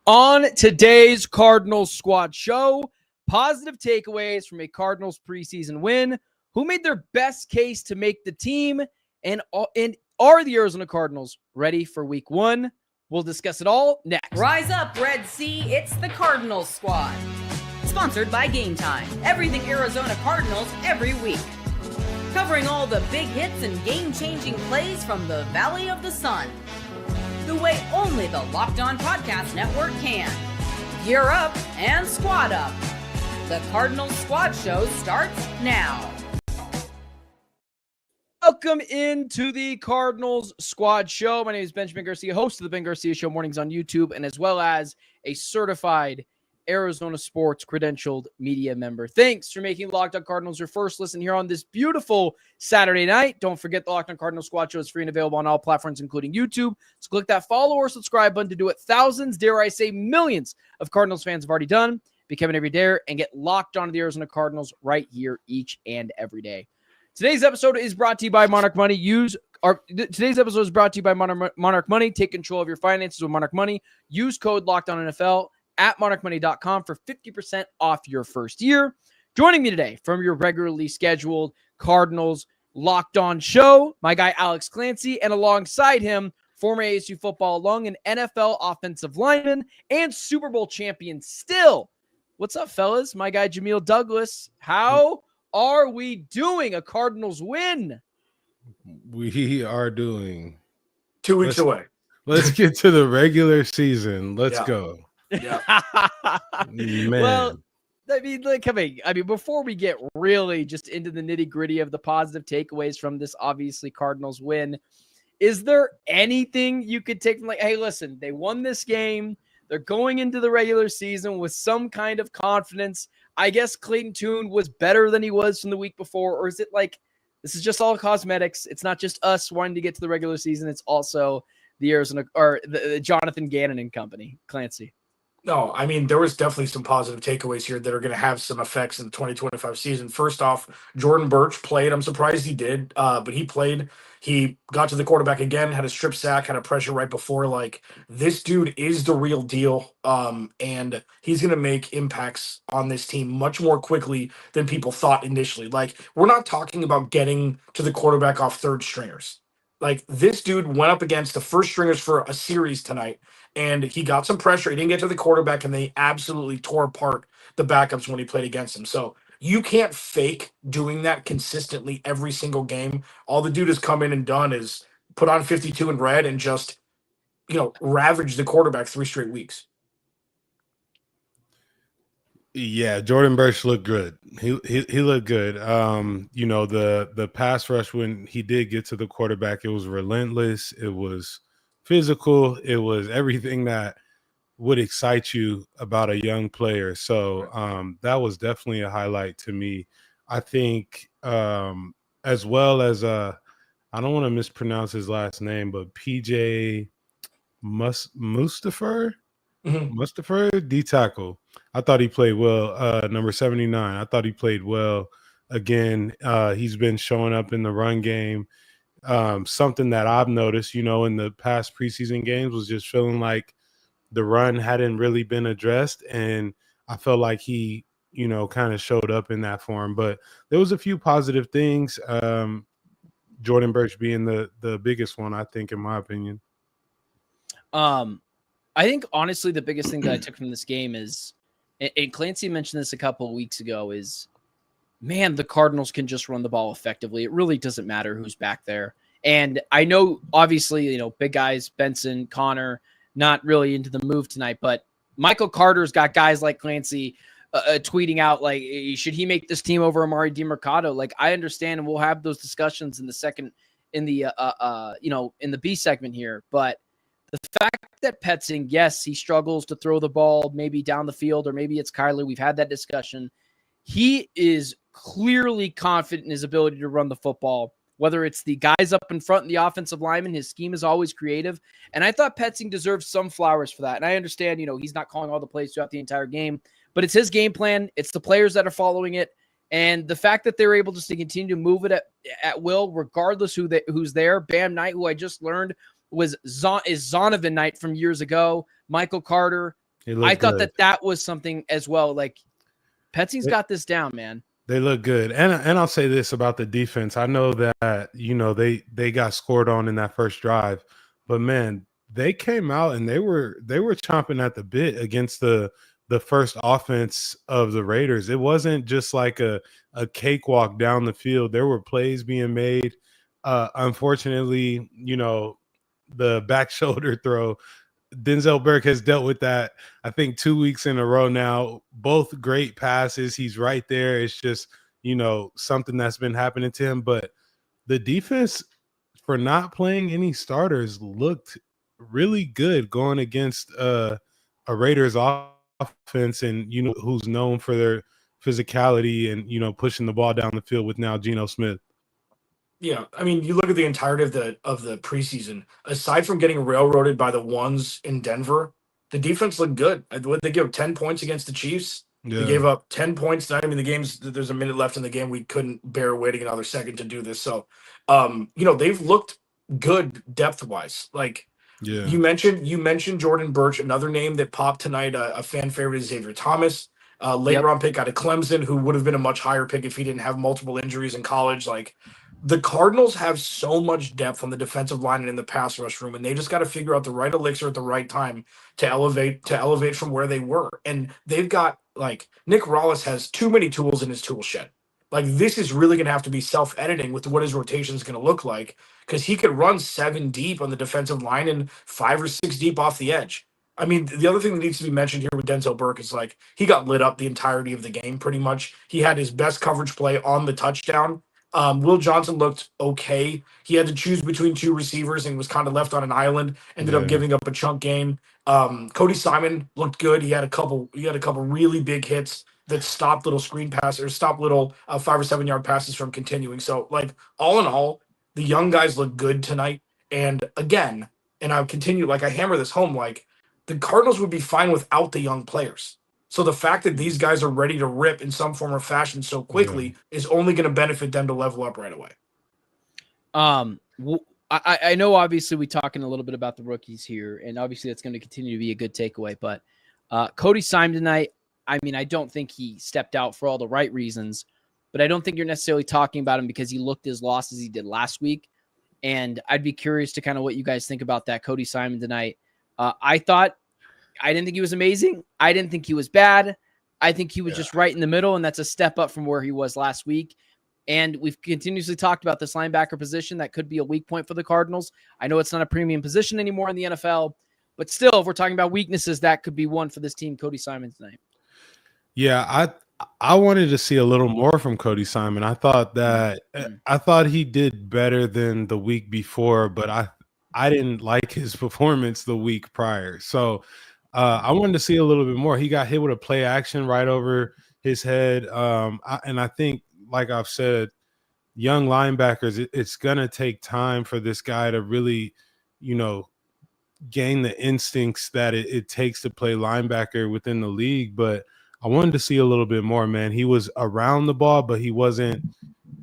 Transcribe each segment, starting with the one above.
On today's Cardinals Squad show, positive takeaways from a Cardinals preseason win, who made their best case to make the team, and are the Arizona Cardinals ready for week one? We'll discuss it all next. Rise up, Red Sea. It's the Cardinals Squad. Sponsored by Game Time. Everything Arizona Cardinals every week. Covering all the big hits and game-changing plays from the Valley of the Sun. The way only the Locked On Podcast Network can. Gear up and squad up. The Cardinals Squad Show starts now. Welcome into the Cardinals Squad Show. My name is Benjamin Garcia, host of the Ben Garcia Show mornings on YouTube, and as well as a certified Arizona Sports credentialed media member. Thanks for making Locked On Cardinals your first listen here on this beautiful Saturday night. Don't forget the Locked On Cardinals Squad Show is free and available on all platforms, including YouTube. So click that follow or subscribe button to do what thousands, dare I say millions of Cardinals fans have already done. Become an everydayer and get locked onto the Arizona Cardinals right here each and every day. Today's episode is brought to you by Monarch Money. Today's episode is brought to you by Monarch Money. Take control of your finances with Monarch Money. Use code LOCKEDONNFL at monarchmoney.com for 50% off your first year. Joining me today from your regularly scheduled Cardinals Locked On show, my guy Alex Clancy, and alongside him, former ASU football alum and NFL offensive lineman and Super Bowl champion still. What's up, fellas? My guy Jamil Douglas. How are we doing? A Cardinals win. We are doing 2 weeks away. Let's get to the regular season. Let's go. Yeah. Man. Well, I mean, before we get really just into the nitty gritty of the positive takeaways from this obviously Cardinals win, is there anything you could take from hey, listen, they won this game. They're going into the regular season with some kind of confidence. I guess Clayton Tune was better than he was from the week before, or is it like this is just all cosmetics? It's not just us wanting to get to the regular season. It's also the Arizona or the Jonathan Gannon and company, Clancy. No, I mean, there was definitely some positive takeaways here that are going to have some effects in the 2025 season. First off, Jordan Burch played. I'm surprised he did, but he played. He got to the quarterback again, had a strip sack, had a pressure right before. Like, this dude is the real deal, and he's going to make impacts on this team much more quickly than people thought initially. Like, we're not talking about getting to the quarterback off third stringers. Like, this dude went up against the first stringers for a series tonight, and he got some pressure. He didn't get to the quarterback, and they absolutely tore apart the backups when he played against them. So you can't fake doing that consistently every single game. All the dude has come in and done is put on 52 in red and just, ravage the quarterback 3 straight weeks. Yeah, Jordan Burch looked good. He looked good. The pass rush when he did get to the quarterback, it was relentless. It was physical. It was everything that would excite you about a young player. So that was definitely a highlight to me. I think as well as I don't want to mispronounce his last name, but PJ Mustipher, D tackle. I thought he played well. Number 79. I thought he played well. Again, he's been showing up in the run game. Something that I've noticed, in the past preseason games was just feeling like the run hadn't really been addressed. And I felt like he, kind of showed up in that form. But there was a few positive things. Jordan Burch being the biggest one, I think, in my opinion. I think, honestly, the biggest thing that I took from this game is, and Clancy mentioned this a couple of weeks ago, is, man, the Cardinals can just run the ball effectively. It really doesn't matter who's back there. And I know, obviously, big guys, Benson, Connor, not really into the move tonight, but Michael Carter's got guys like Clancy tweeting out, like, should he make this team over Amari DiMercato? Like, I understand, and we'll have those discussions in the B segment here, but the fact that Petzing, yes, he struggles to throw the ball maybe down the field, or maybe it's Kyler. We've had that discussion. He is clearly confident in his ability to run the football, whether it's the guys up in front and the offensive lineman. His scheme is always creative. And I thought Petzing deserves some flowers for that. And I understand, he's not calling all the plays throughout the entire game, but it's his game plan. It's the players that are following it. And the fact that they're able just to continue to move it at will, regardless who's there. Bam Knight, who I just learned is Zonovan Knight from years ago. Michael Carter, I thought that was something as well. Like Petsy's got this down, man. They look good. And I'll say this about the defense. I know that, they got scored on in that first drive, but man, they came out and they were chomping at the bit against the first offense of the Raiders. It wasn't just like a cakewalk down the field. There were plays being made. Unfortunately, the back shoulder throw, Denzel Burke has dealt with that, I think, 2 weeks in a row now. Both great passes. He's right there. It's just, something that's been happening to him. But the defense, for not playing any starters, looked really good going against a Raiders offense, and, who's known for their physicality and, pushing the ball down the field with now Geno Smith. Yeah, I mean, you look at the entirety of the preseason. Aside from getting railroaded by the ones in Denver, the defense looked good. They gave up 10 points against the Chiefs. Yeah. They gave up 10 points. I mean, the game's there's a minute left in the game. We couldn't bear waiting another second to do this. So, they've looked good depth wise. Like Yeah. you mentioned Jordan Burch, another name that popped tonight. A fan favorite is Xavier Thomas. Late round pick out of Clemson, who would have been a much higher pick if he didn't have multiple injuries in college. Like, the Cardinals have so much depth on the defensive line and in the pass rush room, and they just got to figure out the right elixir at the right time to elevate from where they were. And they've got, like, Nick Rawlis has too many tools in his tool shed. Like, this is really going to have to be self-editing with what his rotation is going to look like, because he could run 7 deep on the defensive line and 5 or 6 deep off the edge. I mean, the other thing that needs to be mentioned here with Denzel Burke is, like, he got lit up the entirety of the game pretty much. He had his best coverage play on the touchdown. Will Johnson looked okay. He had to choose between 2 receivers and was kind of left on an island. Ended up giving up a chunk gain. Cody Simon looked good. He had a couple really big hits that stopped little screen passes, stopped little 5 or 7 yard passes from continuing. So, like, all in all, the young guys look good tonight. And again, and I'll continue, like, I hammer this home, like, the Cardinals would be fine without the young players. So the fact that these guys are ready to rip in some form or fashion so quickly is only going to benefit them to level up right away. I know obviously we're talking a little bit about the rookies here, and obviously that's going to continue to be a good takeaway. But Cody Simon tonight, I mean, I don't think he stepped out for all the right reasons, but I don't think you're necessarily talking about him because he looked as lost as he did last week. And I'd be curious to kind of what you guys think about that Cody Simon tonight. I didn't think he was amazing. I didn't think he was bad. I think he was just right in the middle, and that's a step up from where he was last week. And we've continuously talked about this linebacker position that could be a weak point for the Cardinals. I know it's not a premium position anymore in the NFL, but still, if we're talking about weaknesses, that could be one for this team, Cody Simon tonight. Yeah, I wanted to see a little more from Cody Simon. I thought he did better than the week before, but I didn't like his performance the week prior. So I wanted to see a little bit more. He got hit with a play action right over his head. And I think, like I've said, young linebackers, it's going to take time for this guy to really, gain the instincts that it takes to play linebacker within the league. But I wanted to see a little bit more, man. He was around the ball, but he wasn't,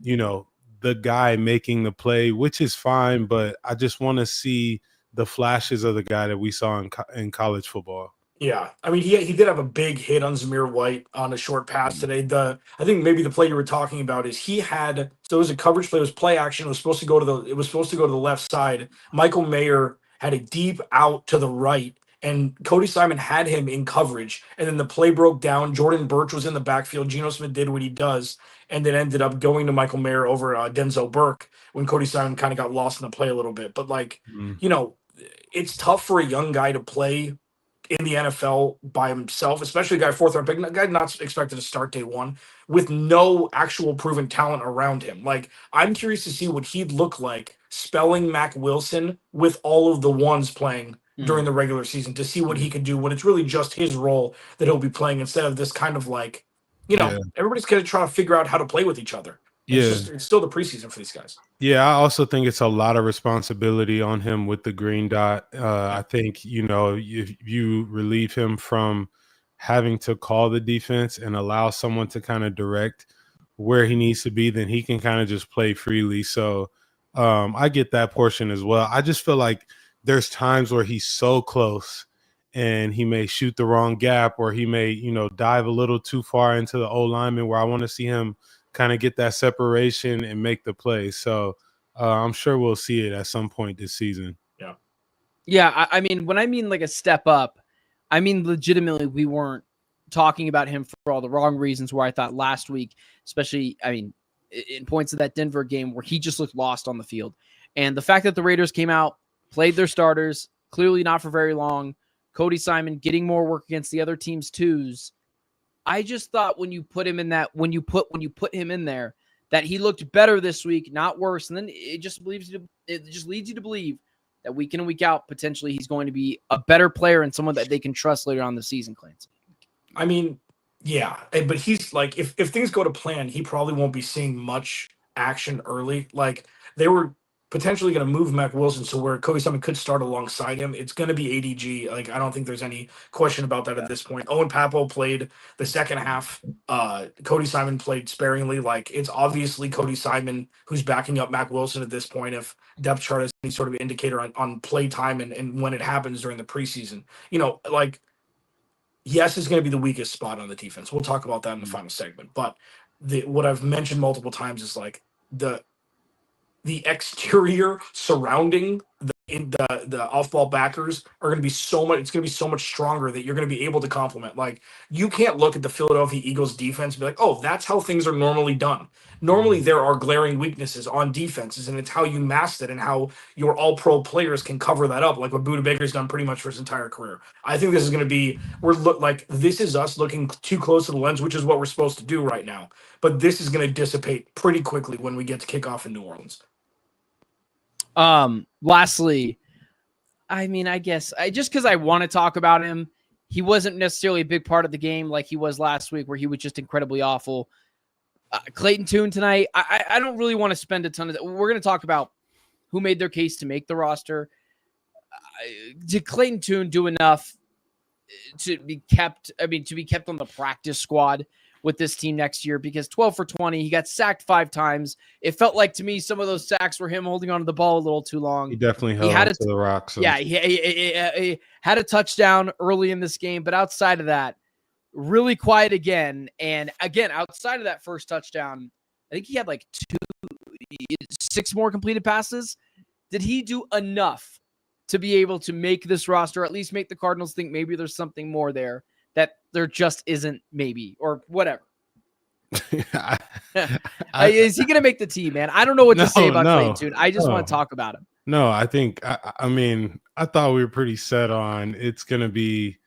the guy making the play, which is fine. But I just want to see the flashes of the guy that we saw in college football. Yeah, I mean, he did have a big hit on Zamir White on a short pass today. I think maybe the play you were talking about is so it was a coverage play, it was play action. It was supposed to go to the left side. Michael Mayer had a deep out to the right, and Cody Simon had him in coverage. And then the play broke down. Jordan Burch was in the backfield. Geno Smith did what he does, and then ended up going to Michael Mayer over Denzel Burke when Cody Simon kind of got lost in the play a little bit. But it's tough for a young guy to play in the NFL by himself, especially a guy 4th round pick, a guy not expected to start day 1 with no actual proven talent around him. Like, I'm curious to see what he'd look like spelling Mac Wilson with all of the ones playing during the regular season, to see what he could do when it's really just his role that he'll be playing, instead of this kind of like, everybody's going to try to figure out how to play with each other. It's still the preseason for these guys. Yeah, I also think it's a lot of responsibility on him with the green dot. I think, if you relieve him from having to call the defense and allow someone to kind of direct where he needs to be, then he can kind of just play freely. So I get that portion as well. I just feel like there's times where he's so close and he may shoot the wrong gap, or he may, dive a little too far into the O lineman, where I want to see him kind of get that separation and make the play. So I'm sure we'll see it at some point this season. Yeah. Yeah. I mean, when I mean like a step up, I mean, legitimately, we weren't talking about him for all the wrong reasons, where I thought last week, especially, I mean, in points of that Denver game where he just looked lost on the field. And the fact that the Raiders came out, played their starters, clearly not for very long, Cody Simon getting more work against the other team's twos. I just thought when you put him in that, when you put him in there, that he looked better this week, not worse. And then it just leads you to believe that week in and week out, potentially he's going to be a better player and someone that they can trust later on in the season, Clancy. I mean, yeah, but he's like, if things go to plan, he probably won't be seeing much action early. Like, they were potentially going to move Mac Wilson, so where Cody Simon could start alongside him, it's going to be ADG. Like, I don't think there's any question about that at this point. Owen Papo played the second half. Cody Simon played sparingly. Like, it's obviously Cody Simon who's backing up Mac Wilson at this point, if depth chart is any sort of indicator on play time and when it happens during the preseason. Like, yes, it's going to be the weakest spot on the defense. We'll talk about that in the final segment. But what I've mentioned multiple times is like the exterior surrounding the off-ball backers are going to be so much. It's going to be so much stronger that you're going to be able to complement. Like, you can't look at the Philadelphia Eagles defense and be like, oh, that's how things are normally done. Normally, there are glaring weaknesses on defenses, and it's how you mask it and how your all-pro players can cover that up, like what Budda Baker's done pretty much for his entire career. I think this is going to be this is us looking too close to the lens, which is what we're supposed to do right now. But this is going to dissipate pretty quickly when we get to kickoff in New Orleans. Lastly, I mean, I guess just because I want to talk about him, he wasn't necessarily a big part of the game like he was last week, where he was just incredibly awful. Clayton Tune tonight, I don't really want to spend a ton of. We're going to talk about who made their case to make the roster. Did Clayton Tune do enough to be kept? I mean, to be kept on the practice squad with this team next year? Because 12 for 20, he got sacked 5 times. It felt like to me some of those sacks were him holding onto the ball a little too long. He definitely held on to the rocks. Yeah, he had a touchdown early in this game, but outside of that, really quiet again. And again, outside of that first touchdown, I think he had like 6 more completed passes. Did he do enough to be able to make this roster, at least make the Cardinals think maybe there's something more there that there just isn't, maybe, or whatever? Is he going to make the team, man? I don't know what to say about Clayton Tune. I just want to talk about him. No, I think, I mean, I thought we were pretty set on it's going to be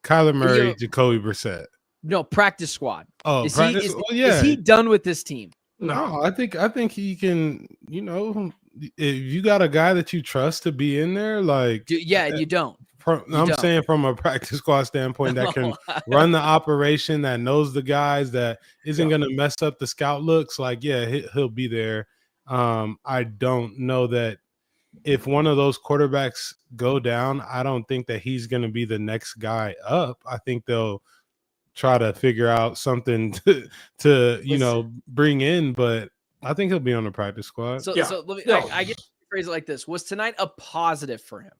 Kyler Murray, Jacoby Brissett. No, practice squad. Oh, is he done with this team? No, I think he can, if you got a guy that you trust to be in there, like, you don't. I'm saying from a practice squad standpoint that can run the operation, that knows the guys, that isn't going to mess up the scout looks. Like, he'll be there. I don't know that if one of those quarterbacks go down, I don't think that he's going to be the next guy up. I think they'll try to figure out something to bring in, but I think he'll be on the practice squad. So let me, I get to phrase it like this. Was tonight a positive for him?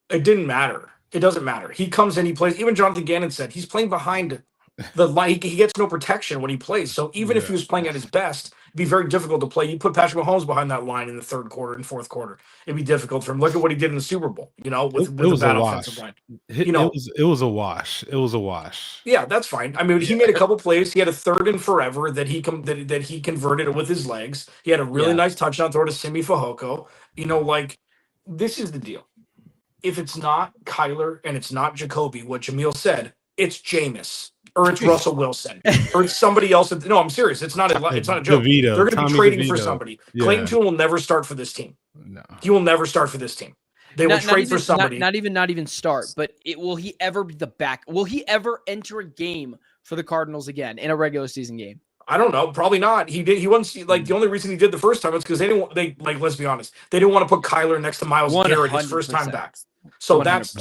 It didn't matter. It doesn't matter. He comes in, he plays. Even Jonathan Gannon said he's playing behind the line. He gets no protection when he plays. So even if he was playing at his best, it'd be very difficult to play. You put Patrick Mahomes behind that line in the third quarter and fourth quarter, it'd be difficult for him. Look at what he did in the Super Bowl, with a bad offensive line. It was a wash. It was a wash. Yeah, that's fine. I mean, he made a couple plays. He had a third and forever that he converted with his legs. He had a really nice touchdown throw to Simi Fehoko. This is the deal. If it's not Kyler and it's not Jacoby, what Jamil said, it's Jameis or it's Russell Wilson or it's somebody else. No, I'm serious. It's not a joke. DeVito, they're going to be trading for somebody. Yeah. Clayton Tune will never start for this team. No, he will never start for this team. They will trade for somebody. Not even start. But will he ever be the back? Will he ever enter a game for the Cardinals again in a regular season game? I don't know. Probably not. He wasn't the only reason he did the first time is because let's be honest. They didn't want to put Kyler next to Myles Garrett his first time back. So 100%. That's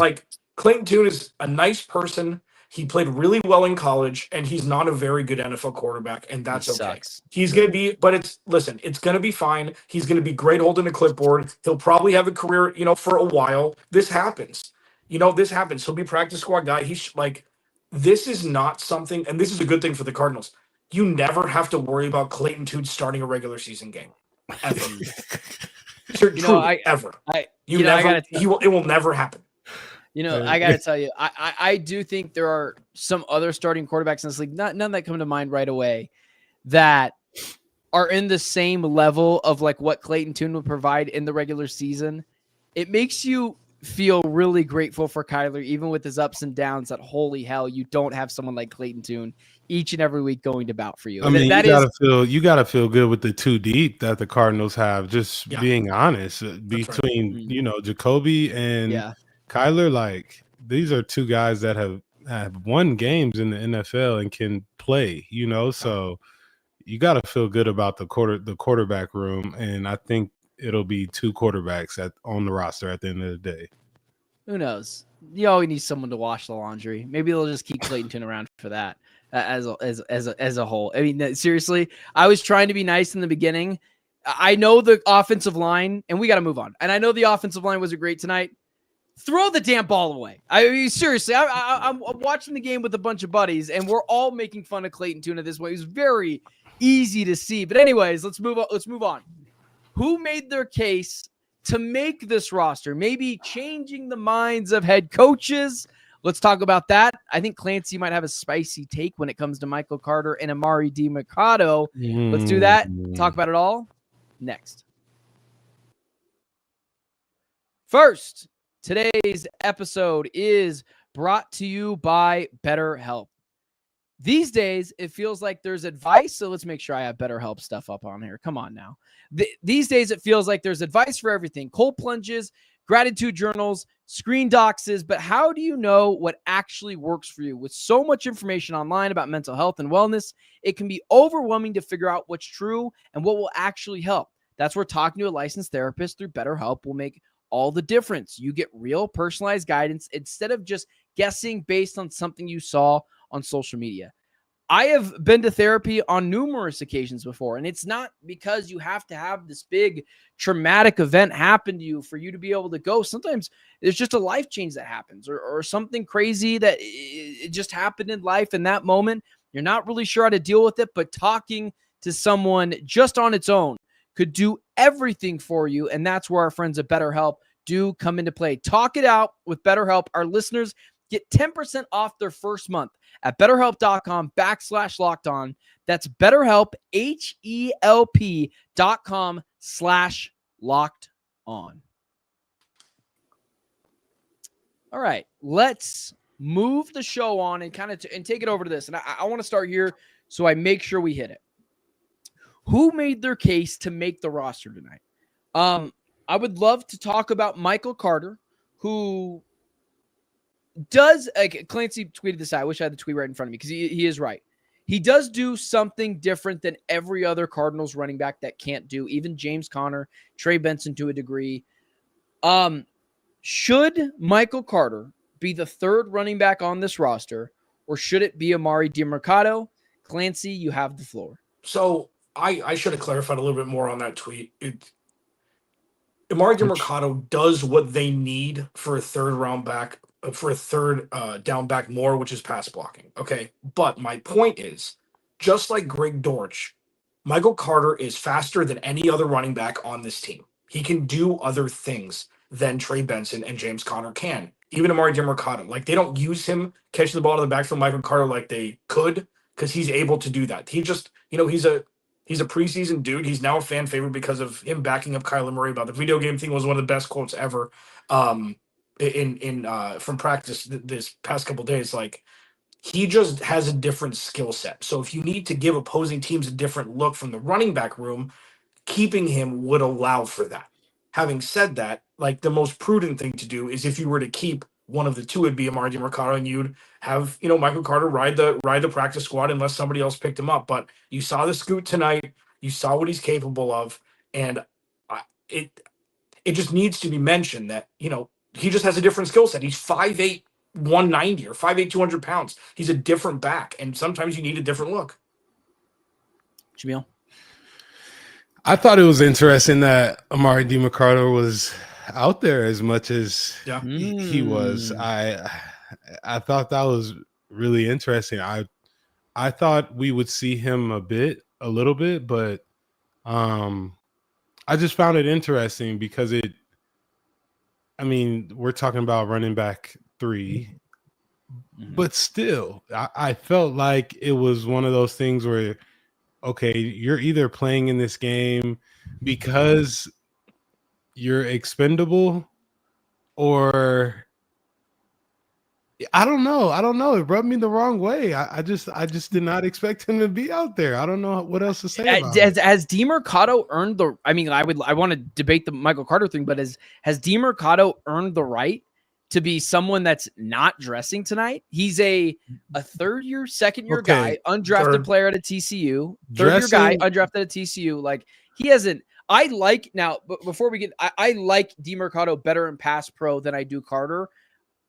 Clayton Tune is a nice person. He played really well in college, and he's not a very good NFL quarterback, and that's okay. Sucks. He's going to be, but it's going to be fine. He's going to be great holding a clipboard. He'll probably have a career, for a while. This happens. this happens. He'll be practice squad guy. He's like, this is not something, and this is a good thing for the Cardinals. You never have to worry about Clayton Tune starting a regular season game. Ever. Truly, ever. It will never happen. I got to tell you, I do think there are some other starting quarterbacks in this league, none that come to mind right away, that are in the same level of like what Clayton Tune would provide in the regular season. It makes you feel really grateful for Kyler, even with his ups and downs, that holy hell, you don't have someone like Clayton Tune each and every week going to bat for you. I mean, you gotta feel good with the 2 deep that the Cardinals have, just being honest. Between, Jacoby and Kyler, like, these are 2 guys that have won games in the NFL and can play, so you got to feel good about the quarterback room, and I think it'll be 2 quarterbacks on the roster at the end of the day. Who knows? You always need someone to wash the laundry. Maybe they'll just keep Clayton Tune around for that as a whole. I mean, seriously, I was trying to be nice in the beginning. I know the offensive line, and we got to move on. And I know the offensive line wasn't great tonight. Throw the damn ball away. I mean, seriously, I'm watching the game with a bunch of buddies, and we're all making fun of Clayton Tune at this point. It was very easy to see. But anyways, let's move on. Who made their case to make this roster? Maybe changing the minds of head coaches. Let's talk about that. I think Clancy might have a spicy take when it comes to Michael Carter and Amari DiMercato. Let's do that. Talk about it all next. First, today's episode is brought to you by BetterHelp. These days, it feels like there's advice, so let's make sure I have BetterHelp stuff up on here. Come on now. These days, it feels like there's advice for everything. Cold plunges, gratitude journals, screen doxes, but how do you know what actually works for you? With so much information online about mental health and wellness, it can be overwhelming to figure out what's true and what will actually help. That's where talking to a licensed therapist through BetterHelp will make all the difference. You get real personalized guidance instead of just guessing based on something you saw on social media. I have been to therapy on numerous occasions before, and it's not because you have to have this big traumatic event happen to you for you to be able to go. Sometimes there's just a life change that happens or something crazy that it just happened in life in that moment. You're not really sure how to deal with it, but talking to someone just on its own could do everything for you, and that's where our friends at BetterHelp do come into play. Talk it out with BetterHelp. Our listeners get 10% off their first month at BetterHelp.com/LockedOn. That's BetterHelp, HELP.com/LockedOn. All right, let's move the show on and and take it over to this. And I want to start here so I make sure we hit it. Who made their case to make the roster tonight? I would love to talk about Michael Carter, who does, Clancy tweeted this out. I wish I had the tweet right in front of me because he is right. He does do something different than every other Cardinals running back that can't do, even James Conner, Trey Benson to a degree. Should Michael Carter be the 3rd running back on this roster, or should it be Amari DiMercato? Clancy, you have the floor. So I should have clarified a little bit more on that tweet. Amari DiMercato does what they need for a 3rd round back, for a 3rd down back more, which is pass blocking. Okay. But my point is, just like Greg Dortch, Michael Carter is faster than any other running back on this team. He can do other things than Trey Benson and James Conner can. Even Amari DiMercato. Like, they don't use him catching the ball to the backfield, Michael Carter, like they could, because he's able to do that. He just, he's a preseason dude. He's now a fan favorite because of him backing up Kyler Murray about the video game thing. Was one of the best quotes ever from practice this past couple of days. Like, he just has a different skill set. So if you need to give opposing teams a different look from the running back room, keeping him would allow for that. Having said that, like, the most prudent thing to do is if you were to keep one of the two, it'd be Amari DiMercato, and you'd have, Michael Carter ride the practice squad unless somebody else picked him up. But you saw the scoot tonight. You saw what he's capable of. And it just needs to be mentioned that, he just has a different skill set. He's 5'8", 190 or 5'8", 200 pounds. He's a different back. And sometimes you need a different look. Jamil? I thought it was interesting that Amari DiMercato was out there as much as Yeah. he was. I thought that was really interesting. I thought we would see him a little bit, but I just found it interesting because we're talking about running back 3, but still, I felt like it was one of those things where, okay, you're either playing in this game because you're expendable, or I don't know. It rubbed me the wrong way. I just did not expect him to be out there. I don't know what else to say about it. Has DeMercado earned the? I mean, I want to debate the Michael Carter thing, but has DeMercado earned the right to be someone that's not dressing tonight? He's a second year guy, undrafted player at a TCU. Third year guy, undrafted at TCU. Like, he hasn't. I like now, but before we get, I like DeMercado better in pass pro than I do Carter.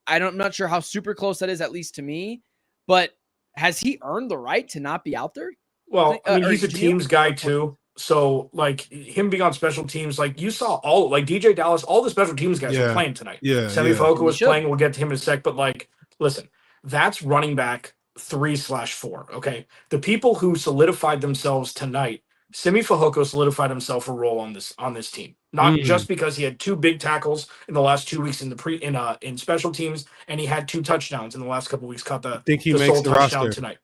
I'm not sure how super close that is, at least to me, but has he earned the right to not be out there? Well, I mean, he's a teams guy too. So, like, him being on special teams, like, you saw DJ Dallas, all the special teams guys were playing tonight. Yeah. Fehoko was playing. We'll get to him in a sec. But, like, listen, that's running back 3/4. Okay. The people who solidified themselves tonight, Fehoko solidified himself a role on this team. Not just because he had 2 big tackles in the last 2 weeks in special teams, and he had 2 touchdowns in the last couple of weeks. Caught the sole touchdown tonight.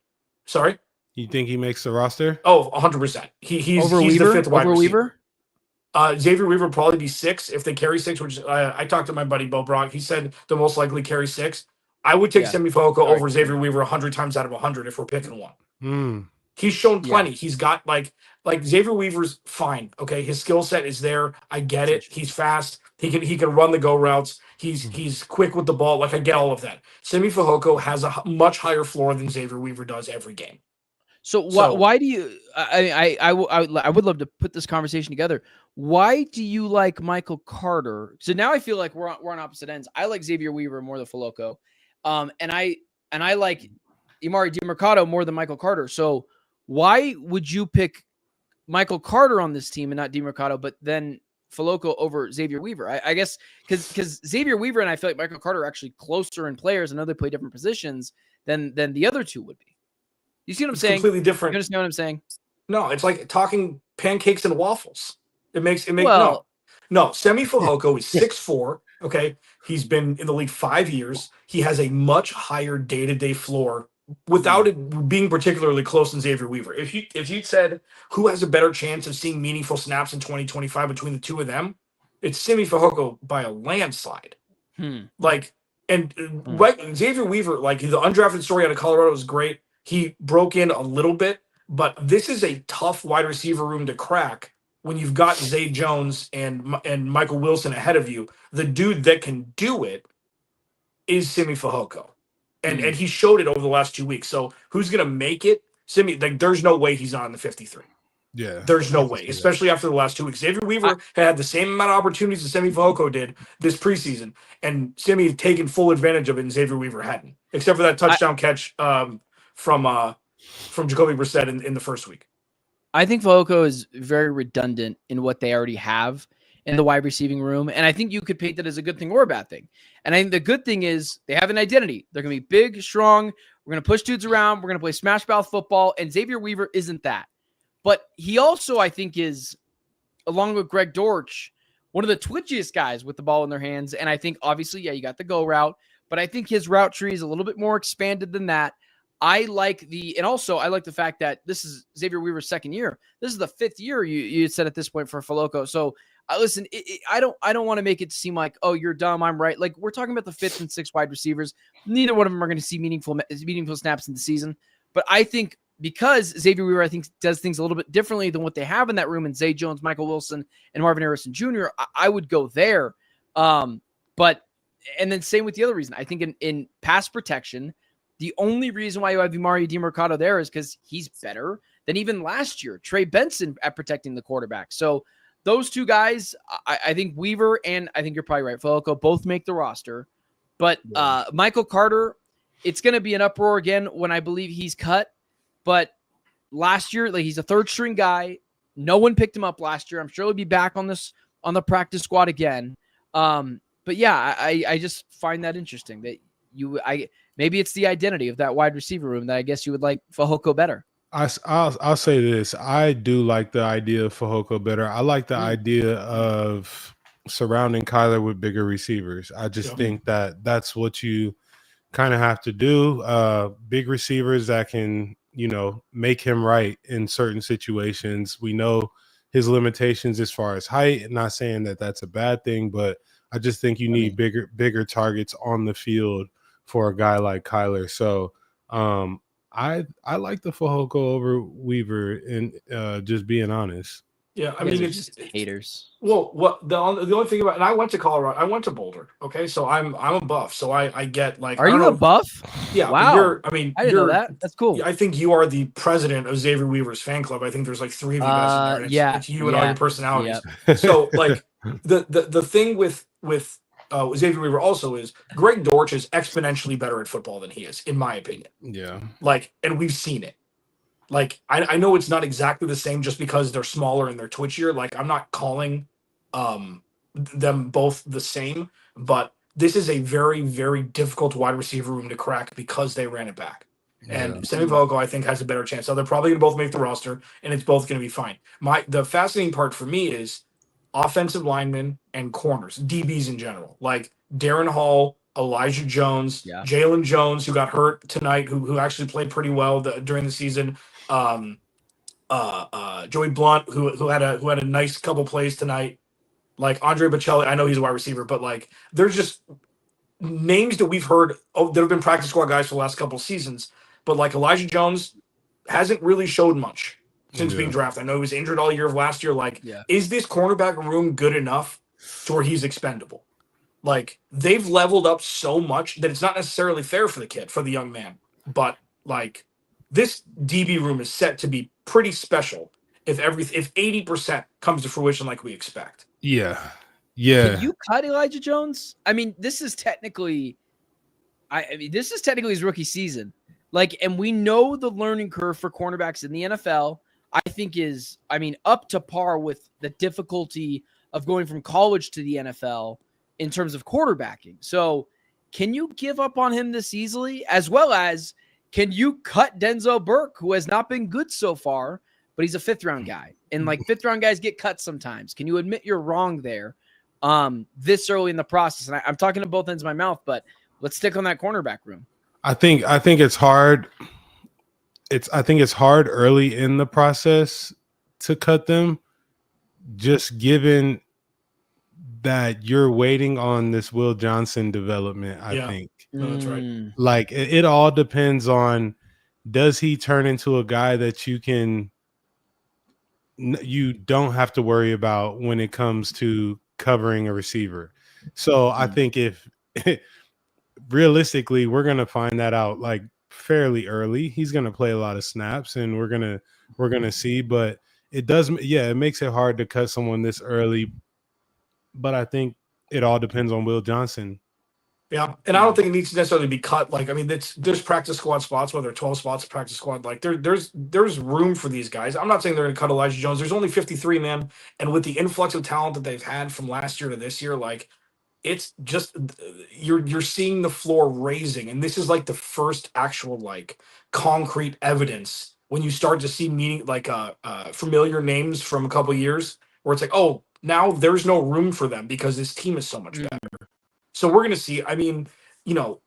Sorry? You think he makes the roster? Oh, 100%. He's the 5th wide receiver. Xavier Weaver will probably be 6 if they carry 6, which I talked to my buddy Bo Brock. He said they'll most likely carry 6. I would take Fehoko over Xavier Weaver 100 times out of 100 if we're picking one. He's shown plenty. Yeah. He's got like Xavier Weaver's fine. Okay, his skill set is there. I get it. He's fast. He can run the go routes. He's quick with the ball. Like, I get all of that. Fehoko has a much higher floor than Xavier Weaver does every game. So why do you? I would love to put this conversation together. Why do you like Michael Carter? So now I feel like we're on opposite ends. I like Xavier Weaver more than Fehoko, and I like Emari Demercado more than Michael Carter. So why would you pick Michael Carter on this team and not Demercado, but then Fehoko over Xavier Weaver? I guess because Xavier Weaver and I feel like Michael Carter are actually closer in players. I know they play different positions than the other two would be. You see what I'm saying? Completely different. You understand what I'm saying? No, it's like talking pancakes and waffles. It makes no. Fehoko is 6'4". Okay, he's been in the league 5 years. He has a much higher day-to-day floor without it being particularly close than Xavier Weaver. If you said who has a better chance of seeing meaningful snaps in 2025 between the two of them, it's Fehoko by a landslide. Right, Xavier Weaver, like, the undrafted story out of Colorado is great. He broke in a little bit, but this is a tough wide receiver room to crack when you've got Zay Jones and Michael Wilson ahead of you. The dude that can do it is Fehoko. And he showed it over the last 2 weeks. So who's going to make it? There's no way he's not in the 53. Yeah. There's no way, especially after the last 2 weeks. Xavier Weaver had the same amount of opportunities as Fehoko did this preseason, and Simi had taken full advantage of it, and Xavier Weaver hadn't, except for that touchdown catch from Jacoby Brissett in the first week. I think Fehoko is very redundant in what they already have in the wide receiving room, and I think you could paint that as a good thing or a bad thing. And I think the good thing is they have an identity. They're going to be big, strong. We're going to push dudes around. We're going to play smash mouth football, and Xavier Weaver isn't that. But he also, I think, is, along with Greg Dortch, one of the twitchiest guys with the ball in their hands. And I think, obviously, you got the go route, but I think his route tree is a little bit more expanded than that. I like the fact that this is Xavier Weaver's second year. This is the 5th year you said at this point for Fehoko. So listen, I don't want to make it seem like, oh, you're dumb, I'm right. Like, we're talking about the 5th and 6th wide receivers. Neither one of them are going to see meaningful snaps in the season. But I think because Xavier Weaver, I think, does things a little bit differently than what they have in that room, and Zay Jones, Michael Wilson, and Marvin Harrison Jr., I would go there. And then same with the other reason. I think in pass protection, the only reason why you have Emari Demercado there is because he's better than even last year, Trey Benson, at protecting the quarterback. So those two guys, I think Weaver and I think you're probably right, Fehoko, both make the roster. But Michael Carter, it's going to be an uproar again when I believe he's cut. But last year, like, he's a third string guy. No one picked him up last year. I'm sure he'll be back on the practice squad again. But yeah, I just find that interesting that maybe it's the identity of that wide receiver room that I guess you would like Fehoko better. I'll say this. I do like the idea of Fehoko better. I like the idea of surrounding Kyler with bigger receivers. I just think that that's what you kind of have to do. Big receivers that can, make him right in certain situations. We know his limitations as far as height. Not saying that that's a bad thing, but I just think you need bigger targets on the field for a guy like Kyler. So I like the Fehoko over Weaver, and just being honest. Yeah, I mean, it's just haters. Well, what the only thing about, and I went to Colorado, I went to Boulder. Okay, so I'm a buff, so I get like. Are you a buff? Yeah, wow. I didn't know that. That's cool. I think you are the president of Xavier Weaver's fan club. I think there's like 3 of you guys in there. And it's you and all your personalities. Yep. So like the thing with Xavier Weaver also is Greg Dortch is exponentially better at football than he is, in my opinion. Yeah. Like, and we've seen it. Like, I know it's not exactly the same just because they're smaller and they're twitchier. Like, I'm not calling them both the same, but this is a very, very difficult wide receiver room to crack because they ran it back. And Sammy Fehoko, I think, has a better chance. So they're probably going to both make the roster, and it's both going to be fine. The fascinating part for me is offensive linemen and corners, DBs in general, like Darren Hall, Elijah Jones, Jalen Jones, who got hurt tonight, who actually played pretty well during the season. Joey Blunt, who had a nice couple plays tonight. Like Andre Bocelli, I know he's a wide receiver, but like there's just names that we've heard that have been practice squad guys for the last couple of seasons. But like Elijah Jones hasn't really showed much since being drafted. I know he was injured all year of last year. Like, is this cornerback room good enough to where he's expendable? Like, they've leveled up so much that it's not necessarily fair for the young man. But like, this DB room is set to be pretty special if 80% comes to fruition like we expect. Yeah. Can you cut Elijah Jones? I mean, this is technically his rookie season. Like, and we know the learning curve for cornerbacks in the NFL, I think is, up to par with the difficulty of going from college to the NFL in terms of quarterbacking. So can you give up on him this easily? As well as, can you cut Denzel Burke, who has not been good so far, but he's a 5th round guy. And like 5th round guys get cut sometimes. Can you admit you're wrong there this early in the process? And I'm talking to both ends of my mouth, but let's stick on that cornerback room. I think it's hard. I think it's hard early in the process to cut them, just given that you're waiting on this Will Johnson development. I think that's right. Like it all depends on, does he turn into a guy that you don't have to worry about when it comes to covering a receiver. So I think if realistically, we're going to find that out like fairly early. He's going to play a lot of snaps, and we're going to see, but it makes it hard to cut someone this early, but I think it all depends on Will Johnson. Yeah, and I don't think it needs to necessarily be cut. Like, there's practice squad spots, whether 12 spots practice squad. Like, there's room for these guys. I'm not saying they're going to cut Elijah Jones. There's only 53, man, and with the influx of talent that they've had from last year to this year, like, it's just you're seeing the floor raising, and this is like the first actual like concrete evidence when you start to see familiar names from a couple of years where it's like, oh, now there's no room for them because this team is so much better. So we're gonna see.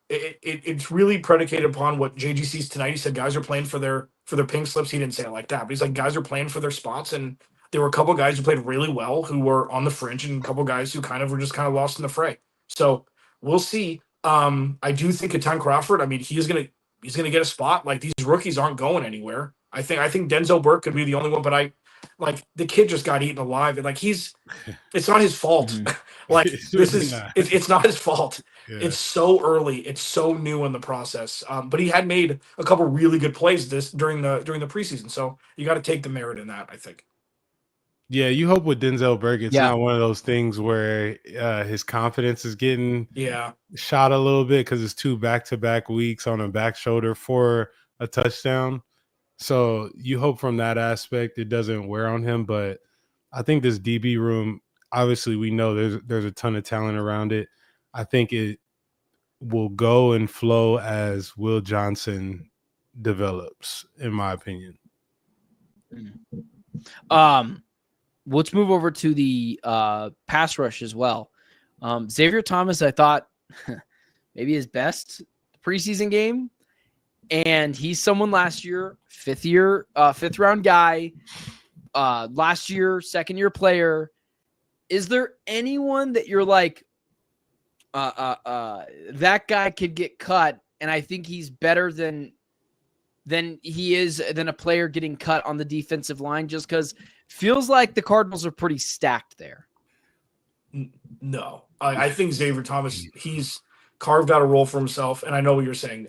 It's really predicated upon what JG sees tonight. He said guys are playing for their pink slips. He didn't say it like that, but he's like, guys are playing for their spots, and there were a couple of guys who played really well who were on the fringe, and a couple of guys who were just lost in the fray. So we'll see. I do think Ketan Crawford, he's gonna get a spot. Like, these rookies aren't going anywhere. I think Denzel Burke could be the only one, but the kid just got eaten alive, and like it's not his fault. Like, it's not his fault. Yeah. It's so early. It's so new in the process. But he had made a couple really good plays during the preseason. So you got to take the merit in that, I think. Yeah, you hope with Denzel Burke, it's not one of those things where his confidence is getting shot a little bit because it's 2 back-to-back weeks on a back shoulder for a touchdown. So you hope from that aspect it doesn't wear on him. But I think this DB room, obviously we know there's a ton of talent around it. I think it will go and flow as Will Johnson develops, in my opinion. Let's move over to the pass rush as well. Xavier Thomas, I thought maybe his best preseason game, and he's someone last year, fifth round guy, last year, second year player. Is there anyone that you're like, that guy could get cut, and I think he's better than he is than a player getting cut on the defensive line, just because feels like the Cardinals are pretty stacked there? No, I think Xavier Thomas, he's carved out a role for himself, and I know what you're saying.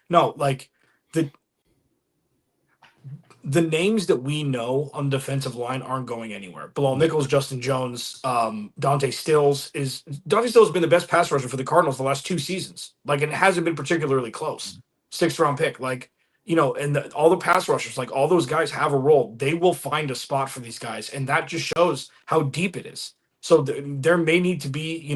No, like the names that we know on the defensive line aren't going anywhere. Bilal Nichols, Justin Jones, Dante Stills has been the best pass rusher for the Cardinals the last 2 seasons. Like, it hasn't been particularly close. 6th round pick, like, and all the pass rushers, like, all those guys have a role. They will find a spot for these guys, and that just shows how deep it is. So there may need to be,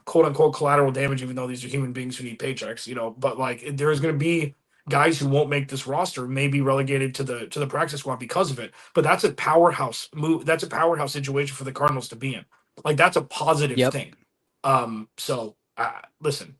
quote unquote collateral damage, even though these are human beings who need paychecks, but like there is going to be guys who won't make this roster, may be relegated to the practice squad because of it. But that's a powerhouse move. That's a powerhouse situation for the Cardinals to be in. Like, that's a positive thing. So listen,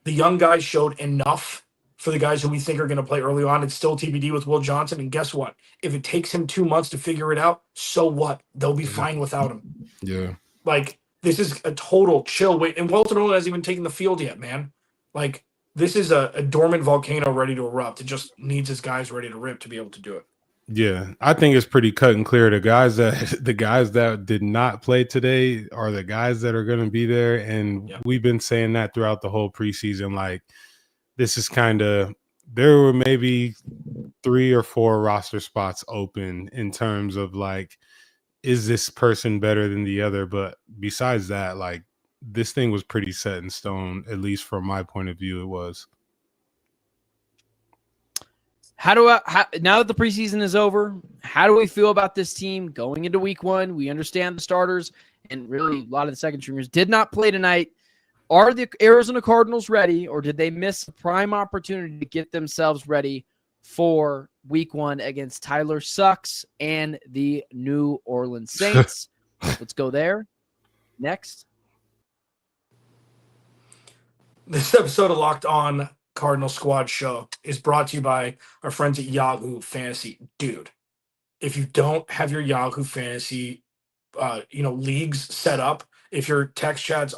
the young guys showed enough for the guys who we think are going to play early on. It's still TBD with Will Johnson. And guess what? If it takes him 2 months to figure it out, so what? They'll be fine without him. Yeah. Like, this is a total chill wait. And Walter Nolan hasn't even taken the field yet, man. Like, this is a dormant volcano ready to erupt. It just needs his guys ready to rip to be able to do it. Yeah, I think it's pretty cut and clear. The guys that did not play today are the guys that are going to be there. And we've been saying that throughout the whole preseason. Like, this is there were maybe 3 or 4 roster spots open in terms of like, is this person better than the other? But besides that, like, this thing was pretty set in stone, at least from my point of view, it was. Now that the preseason is over, how do we feel about this team going into week 1? We understand the starters and really a lot of the second stringers did not play tonight. Are the Arizona Cardinals ready, or did they miss a prime opportunity to get themselves ready for week 1 against Tyler Sucks and the New Orleans Saints? Let's go there. Next. This episode of Locked On Cardinal Squad Show is brought to you by our friends at Yahoo Fantasy. Dude, if you don't have your Yahoo Fantasy leagues set up, if your text chats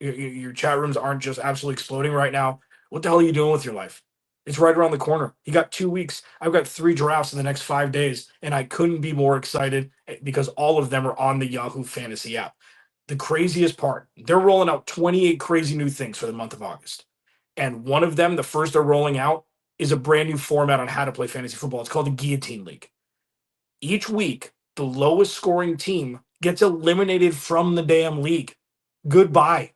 your chat rooms aren't just absolutely exploding right now, what the hell are you doing with your life? It's right around the corner. You got 2 weeks. I've got 3 drafts in the next 5 days, and I couldn't be more excited because all of them are on the Yahoo Fantasy app. The craziest part, they're rolling out 28 crazy new things for the month of August. And one of them, the first they're rolling out, is a brand new format on how to play fantasy football. It's called the Guillotine League. Each week, the lowest scoring team gets eliminated from the damn league. Goodbye.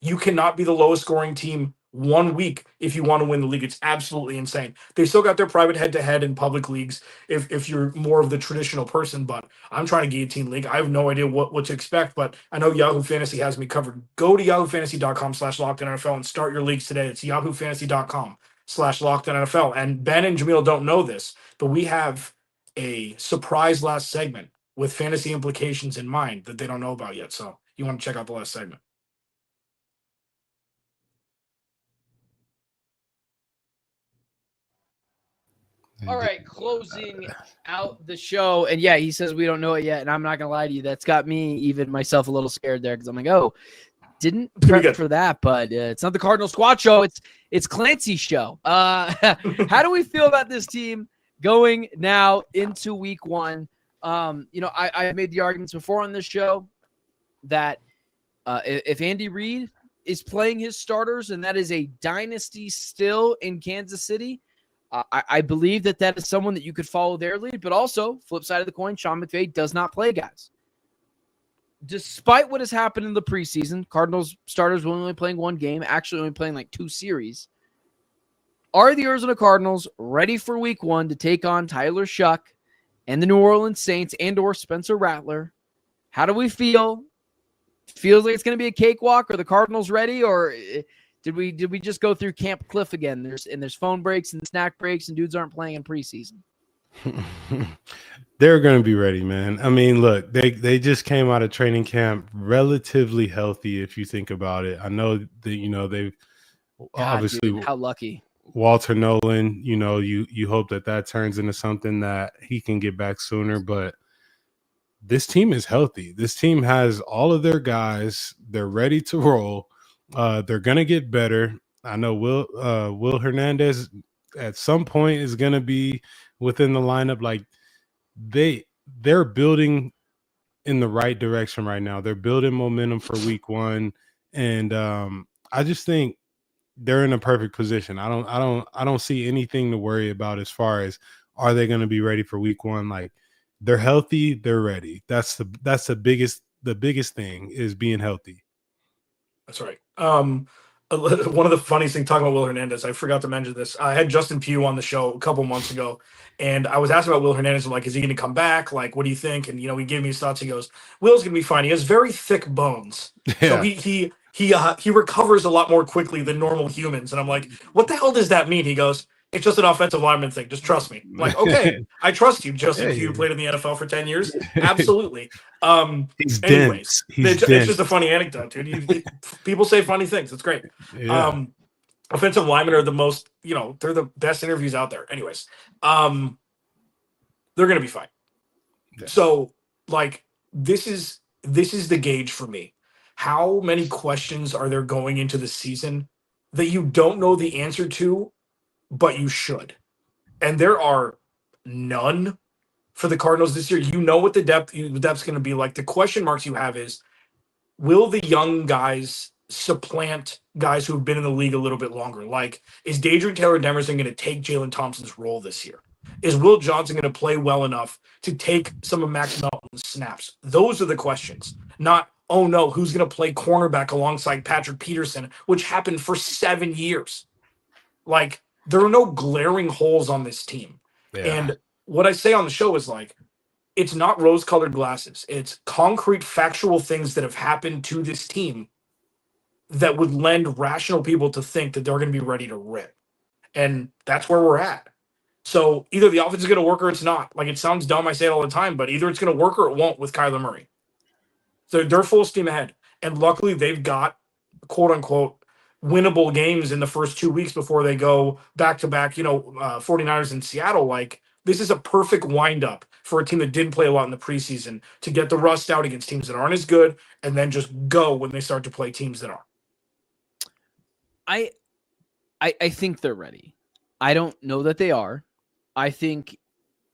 You cannot be the lowest scoring team 1 week if you want to win the league. It's absolutely insane. They still got their private head-to-head in public leagues if you're more of the traditional person, but I'm trying to Guillotine League. I have no idea what to expect, but I know Yahoo Fantasy has me covered. Go to yahoofantasy.com/LockedOnNFL and start your leagues today. It's yahoofantasy.com/LockedOnNFL. And Ben and Jamil don't know this, but we have a surprise last segment with fantasy implications in mind that they don't know about yet. So you want to check out the last segment. All right, closing out the show. And yeah, he says we don't know it yet. And I'm not going to lie to you. That's got me, even myself, a little scared there because I'm like, oh, didn't prep for that. But it's not the Cardinal Squad show. It's Clancy's show. How do we feel about this team going now into week 1? I made the arguments before on this show that if Andy Reid is playing his starters and that is a dynasty still in Kansas City, I believe that is someone that you could follow their lead, but also, flip side of the coin, Sean McVay does not play guys. Despite what has happened in the preseason, Cardinals starters were only playing 1 game, actually only playing like 2 series. Are the Arizona Cardinals ready for week 1 to take on Tyler Shuck and the New Orleans Saints and or Spencer Rattler? How do we feel? Feels like it's going to be a cakewalk. Are the Cardinals ready, or did we just go through Camp Cliff again? There's phone breaks and snack breaks, and dudes aren't playing in preseason. They're going to be ready, man. I mean, look, they just came out of training camp relatively healthy, if you think about it. I know that they've obviously, dude, how lucky. Walter Nolan. You hope that turns into something that he can get back sooner, but this team is healthy. This team has all of their guys. They're ready to roll. They're going to get better. I know Will Hernandez at some point is going to be within the lineup. Like they're building in the right direction right now. They're building momentum for week 1. And I just think they're in a perfect position. I don't see anything to worry about as far as are they going to be ready for week 1. Like, they're healthy, they're ready. That's the biggest thing is being healthy. That's right. One of the funniest things talking about Will Hernandez, I forgot to mention this. I had Justin Pugh on the show a couple months ago, and I was asking about Will Hernandez. I'm like, is he going to come back? Like, what do you think? And he gave me his thoughts. He goes, Will's going to be fine. He has very thick bones, so he recovers a lot more quickly than normal humans. And I'm like, what the hell does that mean? He goes, it's just an offensive lineman thing. Just trust me. I'm like, okay, I trust you. Justin Pugh played in the NFL for 10 years. Absolutely. He's anyways, dense. It's just a funny anecdote, dude. People say funny things. It's great. Yeah. Offensive linemen are the most, they're the best interviews out there. Anyways, they're going to be fine. Yeah. So, like, this is the gauge for me. How many questions are there going into the season that you don't know the answer to, but you should? And there are none for the Cardinals this year. You know what the depth's going to be like. The question marks you have is, will the young guys supplant guys who have been in the league a little bit longer? Like, is Daedric Taylor-Demerson going to take Jalen Thompson's role this year? Is Will Johnson going to play well enough to take some of Max Melton's snaps? Those are the questions. Not, oh no, who's going to play cornerback alongside Patrick Peterson, which happened for 7 years. Like, there are no glaring holes on this team. Yeah. And what I say on the show is, like, it's not rose-colored glasses. It's concrete, factual things that have happened to this team that would lend rational people to think that they're going to be ready to rip. And that's where we're at. So either the offense is going to work or it's not. Like, it sounds dumb, I say it all the time, but either it's going to work or it won't with Kyler Murray. So they're full steam ahead. And luckily they've got, quote-unquote, winnable games in the first 2 weeks before they go back-to-back, 49ers in Seattle. Like, this is a perfect wind-up for a team that didn't play a lot in the preseason to get the rust out against teams that aren't as good and then just go when they start to play teams that are. I think they're ready. I don't know that they are. I think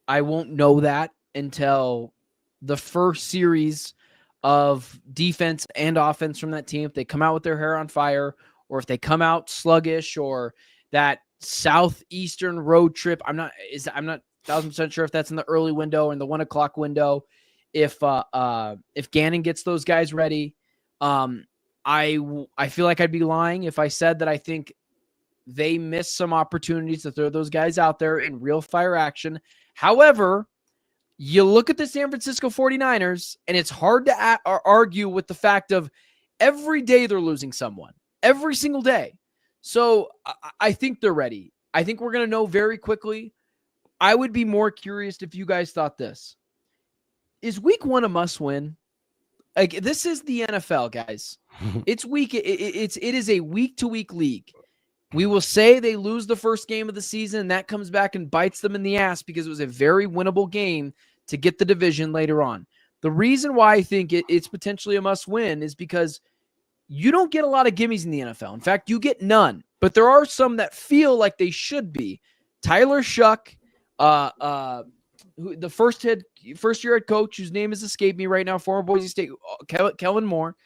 I won't know that until the first series of defense and offense from that team. If they come out with their hair on fire, or if they come out sluggish, or that southeastern road trip. I'm not 1,000% sure if that's in the early window or in the 1 o'clock window. If Gannon gets those guys ready, I feel like I'd be lying if I said that I think they missed some opportunities to throw those guys out there in real fire action. However, you look at the San Francisco 49ers, and it's hard to argue with the fact of every day they're losing someone. Every single day. So I think they're ready. I think we're going to know very quickly. I would be more curious if you guys thought this. Is week 1 a must win? Like, this is the NFL, guys. It's week. It is a week-to-week league. We will say they lose the first game of the season, and that comes back and bites them in the ass because it was a very winnable game to get the division later on. The reason why I think it's potentially a must win is because you don't get a lot of gimmies in the NFL. In fact, you get none. But there are some that feel like they should be. Tyler Shuck, the first-year head coach, whose name has escaped me right now, former Boise State, Kellen Moore.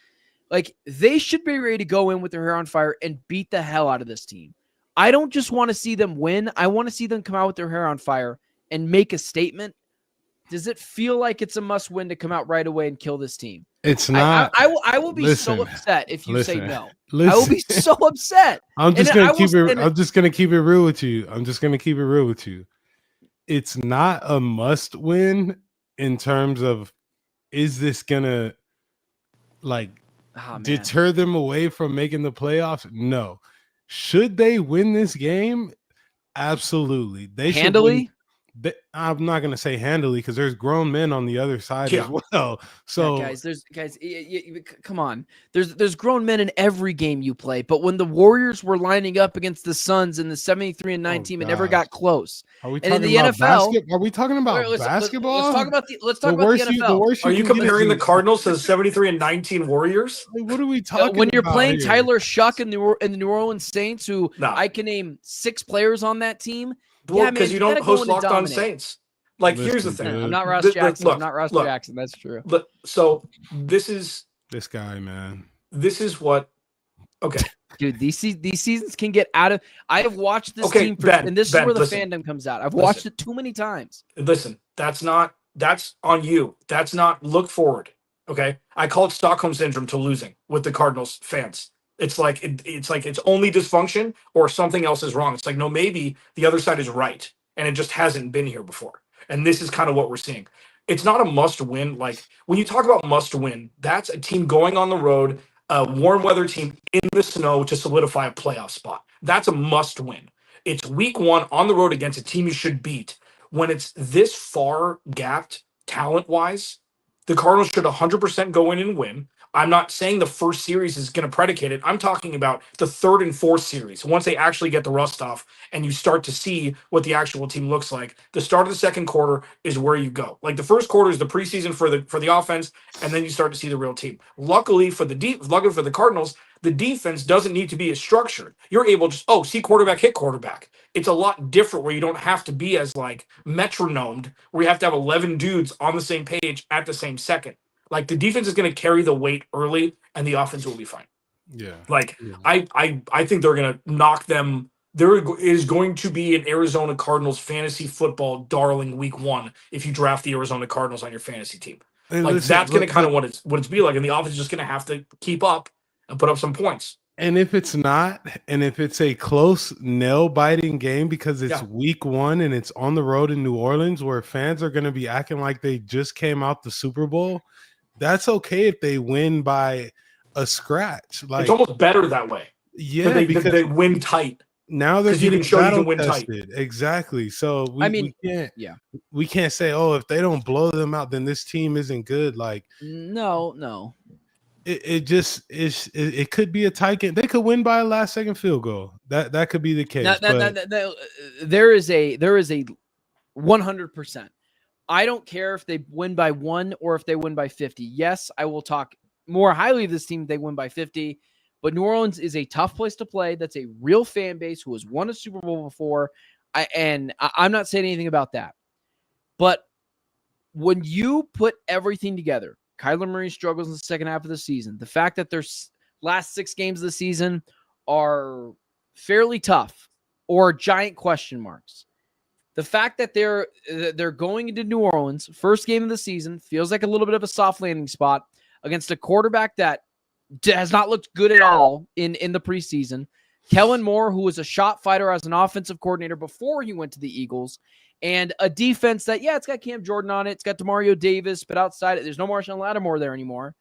Like, they should be ready to go in with their hair on fire and beat the hell out of this team. I don't just want to see them win. I want to see them come out with their hair on fire and make a statement. Does it feel like it's a must-win to come out right away and kill this team? It's not. I will be so upset if you say no. I will be so upset. I'm just gonna keep it real with you. It's not a must-win in terms of is this gonna like Oh, deter them away from making the playoffs? No. Should they win this game? Absolutely. They handily. should win. I'm not going to say handily because there's grown men on the other side as well. So yeah, guys, come on. There's grown men in every game you play, but when the Warriors were lining up against the Suns in the 73-9 team, it never got close. Are we and in talking the about NFL, Are we talking about basketball? Let's talk about the NFL. Are you comparing the Cardinals to the 73-19 Warriors? Like, what are we talking about? When you're playing here? Tyler Shuck in the New Orleans Saints, who I can name 6 players on that team. Well, because you don't host Locked On Saints. Like, here's the thing. I'm not Ross Jackson. I'm not Ross Jackson. That's true. So this guy, man. This is what. Okay, dude. These seasons can get out of. I have watched this team, and this is where the fandom comes out. I've watched it too many times. Listen, that's on you. That's not look forward. Okay, I call it Stockholm syndrome to losing with the Cardinals fans. It's like it's only dysfunction or something else is wrong. It's like, no, maybe the other side is right, and it just hasn't been here before. And this is kind of what we're seeing. It's not a must win. Like, when you talk about must win, that's a team going on the road, a warm weather team in the snow to solidify a playoff spot. That's a must win. It's week 1 on the road against a team you should beat. When it's this far gapped talent wise, the Cardinals should 100% go in and win. I'm not saying the first series is going to predicate it. I'm talking about the 3rd and 4th series. Once they actually get the rust off and you start to see what the actual team looks like, the start of the second quarter is where you go. Like, the first quarter is the preseason for the offense, and then you start to see the real team. Luckily for the Cardinals, the defense doesn't need to be as structured. You're able to see quarterback hit quarterback. It's a lot different where you don't have to be as like metronomed, where you have to have 11 dudes on the same page at the same second. Like, the defense is going to carry the weight early, and the offense will be fine. Yeah. Like, yeah. I think they're going to knock them. There is going to be an Arizona Cardinals fantasy football darling week 1 if you draft the Arizona Cardinals on your fantasy team. And like, that's going to kind of what it's be like, and the offense is just going to have to keep up and put up some points. And if it's not, and if it's a close nail-biting game because it's week 1 and it's on the road in New Orleans where fans are going to be acting like they just came out the Super Bowl, that's okay if they win by a scratch. Like, it's almost better that way. Yeah, because they win tight. Now they're getting battle tested. Exactly. So we can't say, oh, if they don't blow them out, then this team isn't good. Like, no. It could be a tight game. They could win by a last-second field goal. That could be the case. There is a 100%. I don't care if they win by 1 or if they win by 50. Yes, I will talk more highly of this team if they win by 50. But New Orleans is a tough place to play. That's a real fan base who has won a Super Bowl before. I'm not saying anything about that. But when you put everything together, Kyler Murray struggles in the second half of the season. The fact that their last 6 games of the season are fairly tough or giant question marks. The fact that they're going into New Orleans, first game of the season, feels like a little bit of a soft landing spot against a quarterback that has not looked good at all in the preseason. Kellen Moore, who was a shot fighter as an offensive coordinator before he went to the Eagles, and a defense that, it's got Cam Jordan on it, it's got Demario Davis, but outside it, there's no Marshawn Lattimore there anymore.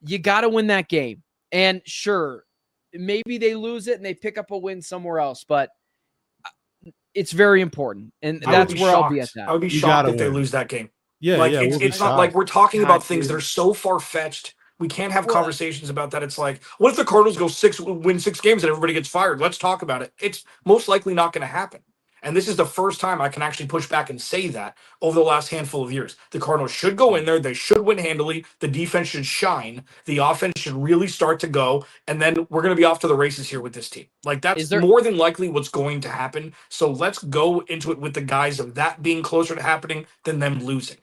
You got to win that game. And sure, maybe they lose it and they pick up a win somewhere else, but it's very important, and that's where I'll be at that. I would be shocked if they lose that game. It's not like we're talking about things that are so far-fetched. We can't have conversations about that. It's like, what if the Cardinals win 6 games and everybody gets fired? Let's talk about it. It's most likely not going to happen. And this is the first time I can actually push back and say that over the last handful of years. The Cardinals should go in there. They should win handily. The defense should shine. The offense should really start to go. And then we're going to be off to the races here with this team. Like, that's more than likely what's going to happen. So let's go into it with the guise of that being closer to happening than them losing.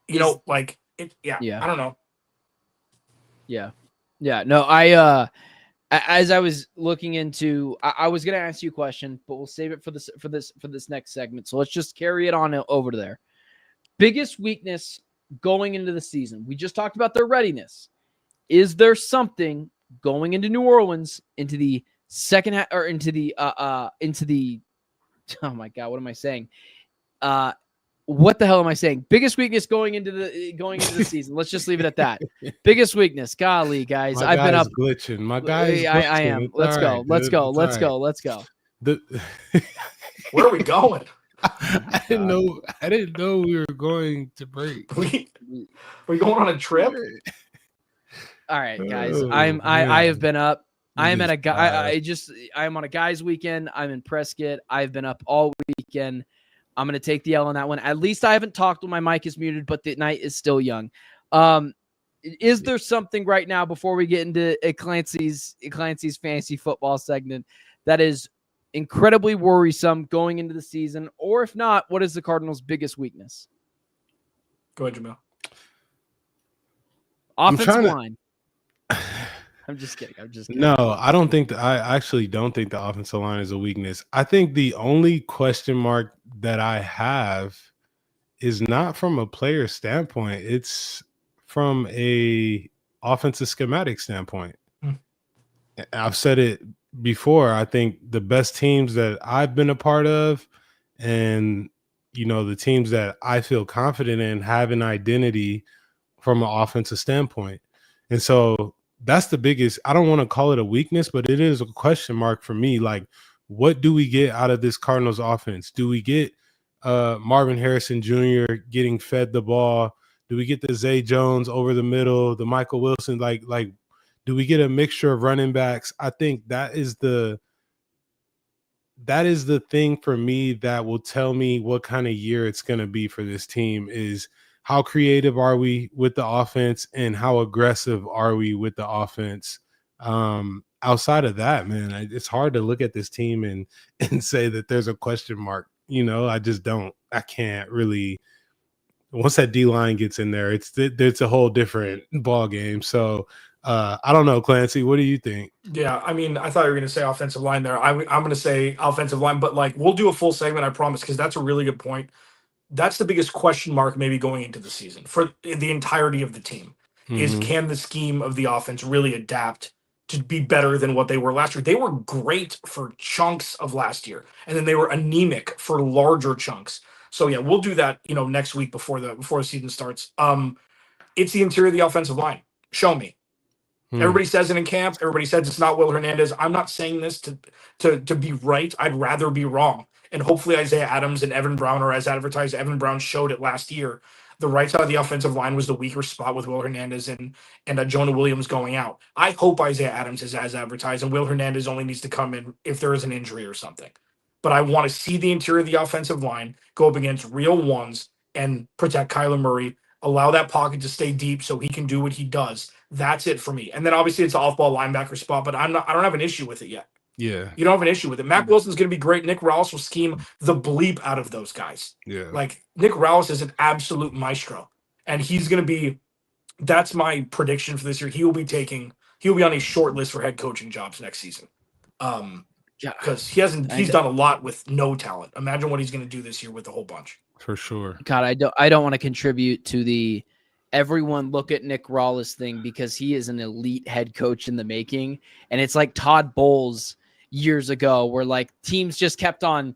I don't know. Yeah. No, as I was looking into, I was going to ask you a question, but we'll save it for this next segment. So let's just carry it on over to there. Biggest weakness going into the season. We just talked about their readiness. Is there something going into New Orleans into the second half or into the oh my God, what am I saying? What the hell am I saying? Biggest weakness going into the season. Let's just leave it at that. Biggest weakness. Golly, guys. My I've been up. glitching. My guy's glitching. I am. Let's go. Let's go. Let's go. Let's go. Where are we going? I didn't know we were going to break. We going on a trip? All right, guys. I have been up. I'm on a guys weekend. I'm in Prescott. I've been up all weekend. I'm going to take the L on that one. At least I haven't talked when my mic is muted, but the night is still young. Is there something right now before we get into Clancy's fantasy football segment that is incredibly worrisome going into the season? Or if not, what is the Cardinals' biggest weakness? Go ahead, Jamil. Offensive line. I'm just kidding. No, I actually don't think the offensive line is a weakness. I think the only question mark that I have is not from a player standpoint. It's from a offensive schematic standpoint. I've said it before. I think the best teams that I've been a part of and, the teams that I feel confident in have an identity from an offensive standpoint. And so that's the biggest, I don't want to call it a weakness, but it is a question mark for me. Like, what do we get out of this Cardinals offense? Do we get Marvin Harrison Jr. getting fed the ball? Do we get the Zay Jones over the middle, the Michael Wilson? Like, do we get a mixture of running backs? I think that is the thing for me that will tell me what kind of year it's going to be for this team is how creative are we with the offense and how aggressive are we with the offense? Outside of that, man, it's hard to look at this team and say that there's a question mark. I just don't. I can't really. Once that D-line gets in there, it's a whole different ball game. So I don't know, Clancy. What do you think? Yeah, I mean, I thought you were going to say offensive line there. I'm going to say offensive line, but we'll do a full segment, I promise, because that's a really good point. That's the biggest question mark maybe going into the season for the entirety of the team is can the scheme of the offense really adapt to be better than what they were last year? They were great for chunks of last year, and then they were anemic for larger chunks. So yeah, we'll do that, next week before the season starts. It's the interior of the offensive line. Show me. Everybody says it in camp. Everybody says it's not Will Hernandez. I'm not saying this to be right. I'd rather be wrong. And hopefully Isaiah Adams and Evan Brown, or as advertised, Evan Brown showed it last year. The right side of the offensive line was the weaker spot with Will Hernandez and Jonah Williams going out. I hope Isaiah Adams is as advertised, and Will Hernandez only needs to come in if there is an injury or something. But I want to see the interior of the offensive line go up against real ones and protect Kyler Murray, allow that pocket to stay deep so he can do what he does. That's it for me. And then obviously it's an off-ball linebacker spot, but I don't have an issue with it yet. Yeah. You don't have an issue with it. Mac Wilson's going to be great. Nick Rallis will scheme the bleep out of those guys. Yeah. Nick Rallis is an absolute maestro. And he's going to be – that's my prediction for this year. He'll be on a short list for head coaching jobs next season. Because he's done a lot with no talent. Imagine what he's going to do this year with a whole bunch. For sure. God, I don't want to contribute to the everyone look at Nick Rallis thing because he is an elite head coach in the making. And it's like Todd Bowles years ago where teams just kept on,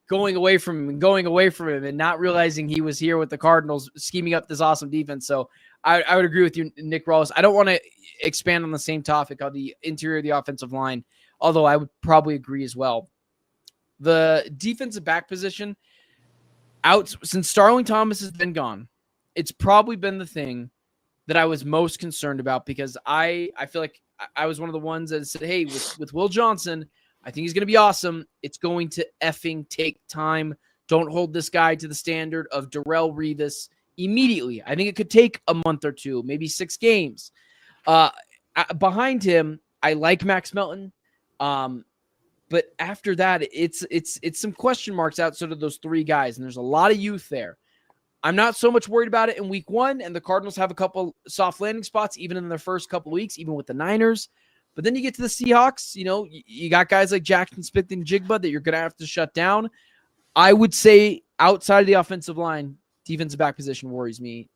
going away from him and not realizing he was here with the Cardinals scheming up this awesome defense. So I would agree with you, Nick Rallis. I don't want to expand on the same topic on the interior of the offensive line, although I would probably agree as well. The defensive back position since Starling Thomas has been gone, it's probably been the thing that I was most concerned about because I feel like I was one of the ones that said, hey, with Will Johnson, I think he's going to be awesome. It's going to effing take time. Don't hold this guy to the standard of Darrelle Revis immediately. I think it could take a month or two, maybe 6 games. Behind him, I like Max Melton. But after that, it's some question marks outside of those 3 guys, and there's a lot of youth there. I'm not so much worried about it in week 1, and the Cardinals have a couple soft landing spots, even in their first couple weeks, even with the Niners. But then you get to the Seahawks, you got guys like Jackson Smith and Jigba that you're going to have to shut down. I would say outside of the offensive line, defensive back position worries me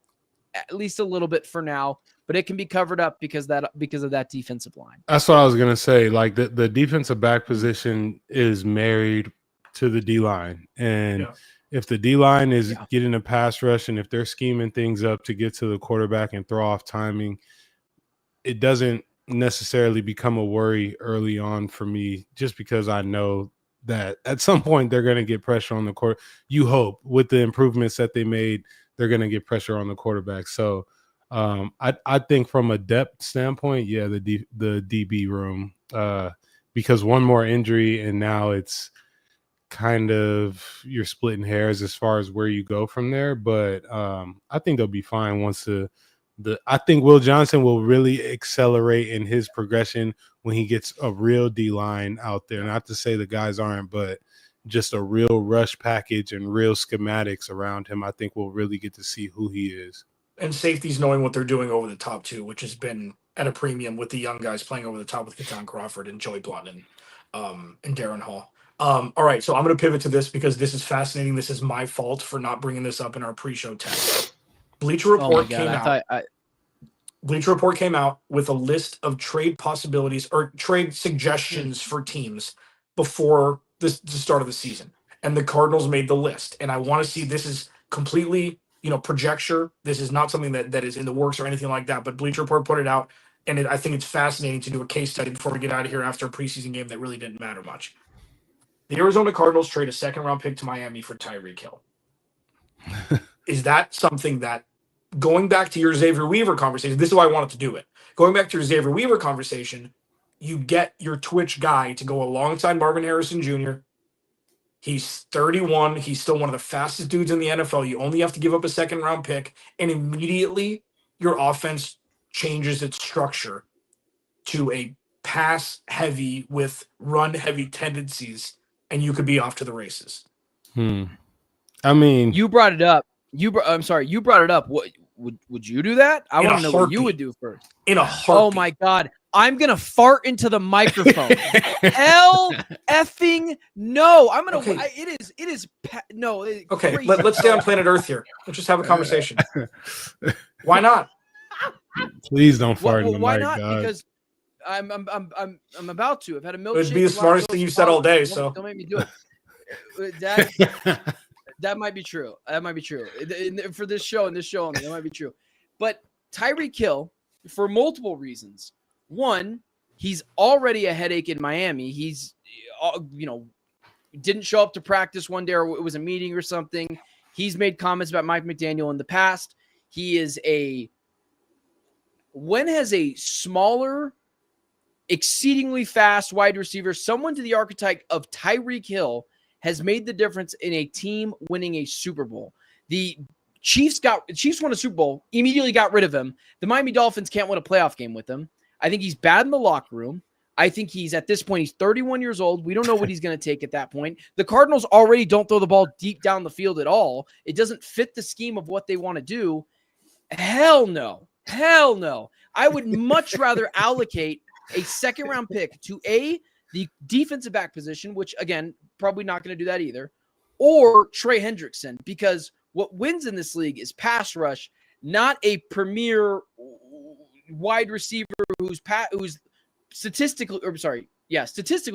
at least a little bit for now, but it can be covered up because of that defensive line. That's what I was going to say. The defensive back position is married to the D-line. And if the D-line is getting a pass rush and if they're scheming things up to get to the quarterback and throw off timing, it doesn't necessarily become a worry early on for me, just because I know that at some point they're going to get pressure on the court. You hope with the improvements that they made, they're going to get pressure on the quarterback. So I think from a depth standpoint, the DB room, because one more injury and now it's kind of you're splitting hairs as far as where you go from there. But I think they'll be fine once I think Will Johnson will really accelerate in his progression when he gets a real D-line out there. Not to say the guys aren't, but just a real rush package and real schematics around him. I think we'll really get to see who he is. And safeties knowing what they're doing over the top too, which has been at a premium with the young guys playing over the top with Keaton Crawford and Joey Blount and Darren Hall. All right, so I'm going to pivot to this because this is fascinating. This is my fault for not bringing this up in our pre-show text. Bleacher Report came out. Bleacher Report came out with a list of trade possibilities or trade suggestions for teams before the start of the season, and the Cardinals made the list. And I want to see, this is completely, projecture. This is not something that is in the works or anything like that. But Bleacher Report put it out, and I think it's fascinating to do a case study before we get out of here after a preseason game that really didn't matter much. The Arizona Cardinals trade a second-round pick to Miami for Tyreek Hill. Is that something that, going back to your Xavier Weaver conversation, this is why I wanted to do it. Going back to your Xavier Weaver conversation, you get your Twitch guy to go alongside Marvin Harrison Jr. He's 31. He's still one of the fastest dudes in the NFL. You only have to give up a second-round pick, and immediately your offense changes its structure to a pass-heavy with run-heavy tendencies, and you could be off to the races. I mean, you brought it up. I'm sorry, you brought it up. What would you do that? I want to know what you would do first. In a heartbeat. Oh my God. I'm going to fart into the microphone. Hell effing no. I'm going to, no. Okay. Let's stay on planet Earth here. Let's just have a conversation. Why not? Please don't fart in the why mic, not? God. Because I'm about to. I've had a milkshake. It would be the smartest thing you've said all day. So don't make me do it. That might be true. That might be true for this show and this show only. That might be true. But Tyreek Hill, for multiple reasons. One, he's already a headache in Miami. He's, didn't show up to practice one day, or it was a meeting or something. He's made comments about Mike McDaniel in the past. He is when has a smaller, exceedingly fast wide receiver, someone to the archetype of Tyreek Hill, has made the difference in a team winning a Super Bowl? The Chiefs won a Super Bowl, immediately got rid of him. The Miami Dolphins can't win a playoff game with him. I think he's bad in the locker room. I think at this point, he's 31 years old. We don't know what he's going to take at that point. The Cardinals already don't throw the ball deep down the field at all. It doesn't fit the scheme of what they want to do. Hell no. Hell no. I would much rather allocate a second-round pick to the defensive back position, which, again, probably not going to do that either, or Trey Hendrickson, because what wins in this league is pass rush, not a premier wide receiver who's statistically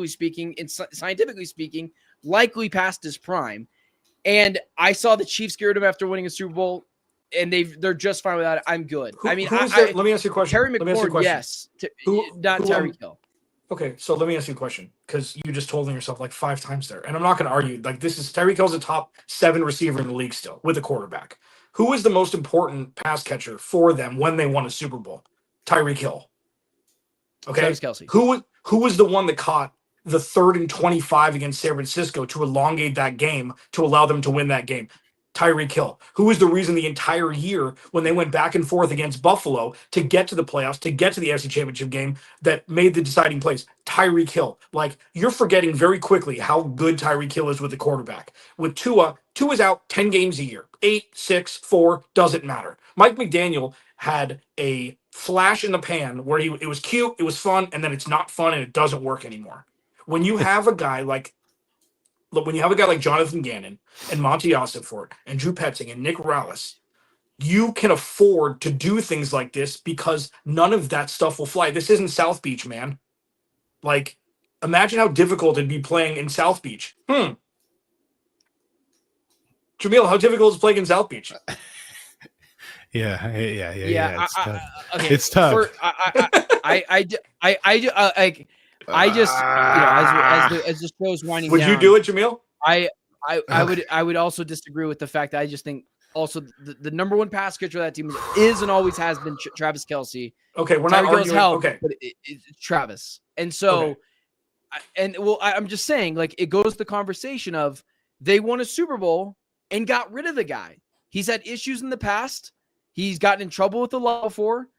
speaking and scientifically speaking, likely past his prime. And I saw the Chiefs get rid of him after winning a Super Bowl, and they're just fine with that. I'm good. Let me ask you a question. Terry McLaurin, yes. Not Tyreek Hill. Okay, so let me ask you a question, because you just told on yourself like 5 times there, and I'm not going to argue. Like, this is Tyreek Hill's a top 7 receiver in the league still with a quarterback. Who is the most important pass catcher for them when they won a Super Bowl? Tyreek Hill. Okay, Travis Kelce. Who was the one that caught the 3rd and 25 against San Francisco to elongate that game to allow them to win that game? Tyreek Hill. Who was the reason the entire year when they went back and forth against Buffalo to get to the playoffs, to get to the NFC Championship game, that made the deciding plays? Tyreek Hill. Like, you're forgetting very quickly how good Tyreek Hill is with the quarterback. With Tua's out 10 games a year. 8, 6, 4, doesn't matter. Mike McDaniel had a flash in the pan where it was cute, it was fun, and then it's not fun and it doesn't work anymore. When you have a guy like Jonathan Gannon and Monty Ossenfort and Drew Petzing and Nick Rallis, you can afford to do things like this because none of that stuff will fly. This isn't South Beach, man. Like, imagine how difficult it'd be playing in South Beach. Jamil, how difficult is it to play against South Beach? Yeah. It's tough. Okay. It's tough. I just, as the show's winding Would down, you do it, Jamil? I would also disagree with the fact that I just think also the number one pass catcher of that team is and always has been Travis Kelce. Okay, we're not arguing. Help, okay, but it's Travis, and so, I'm just saying, like, it goes to the conversation of they won a Super Bowl and got rid of the guy. He's had issues in the past. He's gotten in trouble with the law before.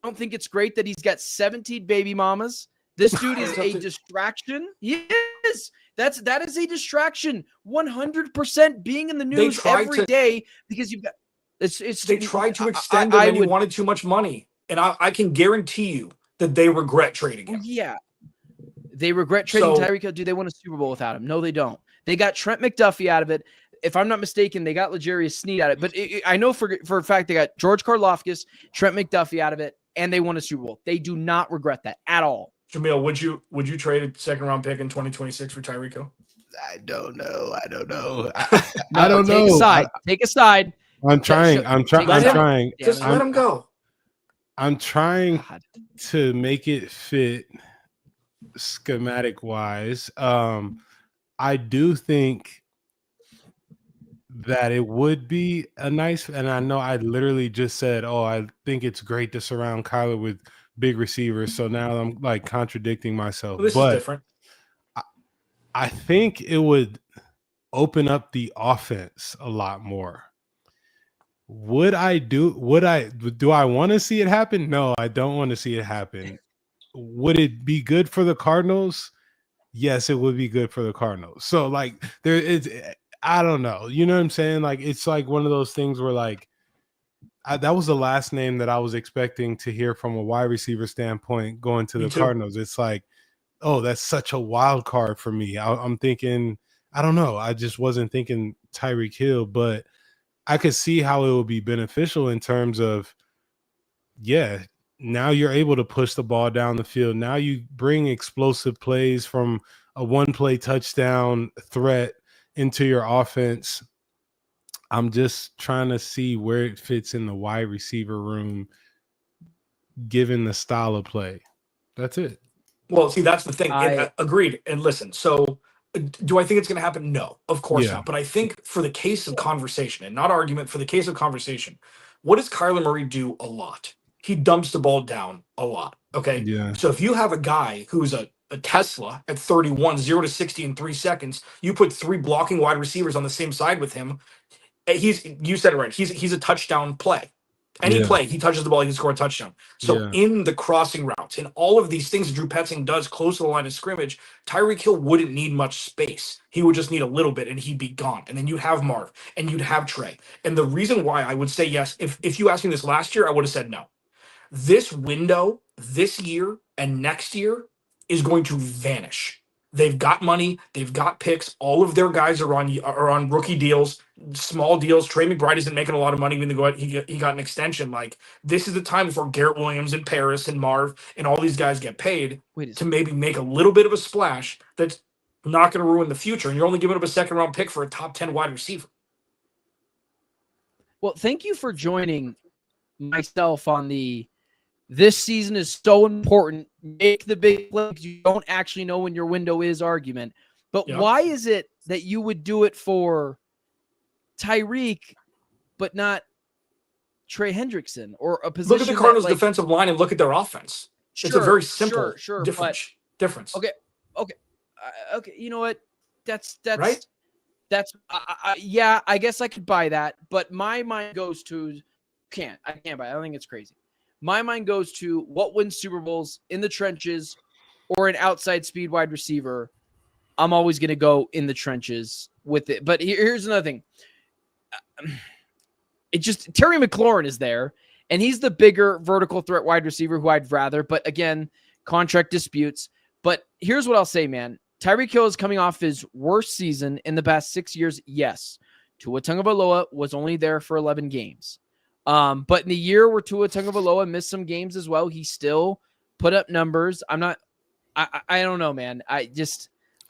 I don't think it's great that he's got 17 baby mamas. This dude is a distraction. He is. That is a distraction. 100% being in the news every day because you've got they tried to extend him and he wanted too much money. And I can guarantee you that they regret trading him. Yeah. They regret trading Tyreek Hill. Do they win a Super Bowl without him? No, they don't. They got Trent McDuffie out of it. If I'm not mistaken, they got L'Jarius Sneed out of it. But I know for a fact they got George Karlaftis, Trent McDuffie out of it, and they won a Super Bowl. They do not regret that at all. Jamil, would you trade a second-round pick in 2026 for Tyreek Hill? I don't know. I don't know. Take a side. I'm trying. Just let him go. I'm trying to make it fit schematic wise. I do think that it would be a nice, and I know I literally just said, I think it's great to surround Kyler with big receivers. So now I'm like contradicting myself. Well, this is different. I think it would open up the offense a lot more. Do I want to see it happen? No, I don't want to see it happen. Would it be good for the Cardinals? Yes, it would be good for the Cardinals. So like I don't know. You know what I'm saying? Like, it's like one of those things where like, that was the last name that I was expecting to hear from a wide receiver standpoint going to the Cardinals. It's like, that's such a wild card for me. I'm thinking, I don't know. I just wasn't thinking Tyreek Hill, but I could see how it would be beneficial in terms of, now you're able to push the ball down the field. Now you bring explosive plays from a one-play touchdown threat into your offense. I'm just trying to see where it fits in the wide receiver room, given the style of play. That's it. Well, see, that's the thing. Agreed. And listen, so do I think it's going to happen? No, of course not. But I think for the case of conversation, and not argument, for the case of conversation, what does Kyler Murray do a lot? He dumps the ball down a lot. Okay. Yeah. So if you have a guy who's a Tesla at 31, 0 to 60 in 3 seconds, you put 3 blocking wide receivers on the same side with him. You said it right. He's a touchdown play. Any play, he touches the ball, he can score a touchdown. So in the crossing routes, in all of these things that Drew Petzing does close to the line of scrimmage, Tyreek Hill wouldn't need much space. He would just need a little bit and he'd be gone. And then you'd have Marv and you'd have Trey. And the reason why I would say yes, if you asked me this last year, I would have said no. This window, this year and next year is going to vanish. They've got money. They've got picks. All of their guys are on rookie deals, small deals. Trey McBride isn't making a lot of money even though he got an extension. Like, this is the time before Garrett Williams and Paris and Marv and all these guys get paid to maybe make a little bit of a splash that's not going to ruin the future. And you're only giving up a second-round pick for a top 10 wide receiver. Well, thank you for joining myself on this season is so important. Make the big play because you don't actually know when your window is argument. But why is it that you would do it for Tyreek, but not Trey Hendrickson or a position? Look at the Cardinals' defensive line and look at their offense. It's a very simple difference. Okay. You know what? That's right. That's I guess I could buy that. But my mind goes to I can't buy it. I don't think it's crazy. My mind goes to what wins Super Bowls in the trenches or an outside speed wide receiver. I'm always going to go in the trenches with it. But here's another thing. Terry McLaurin is there, and he's the bigger vertical threat wide receiver who I'd rather. But again, contract disputes. But here's what I'll say, man. Tyreek Hill is coming off his worst season in the past 6 years. Yes. Tua Tagovailoa was only there for 11 games. But in the year where Tua Tagovailoa missed some games as well, he still put up numbers. I don't know, man.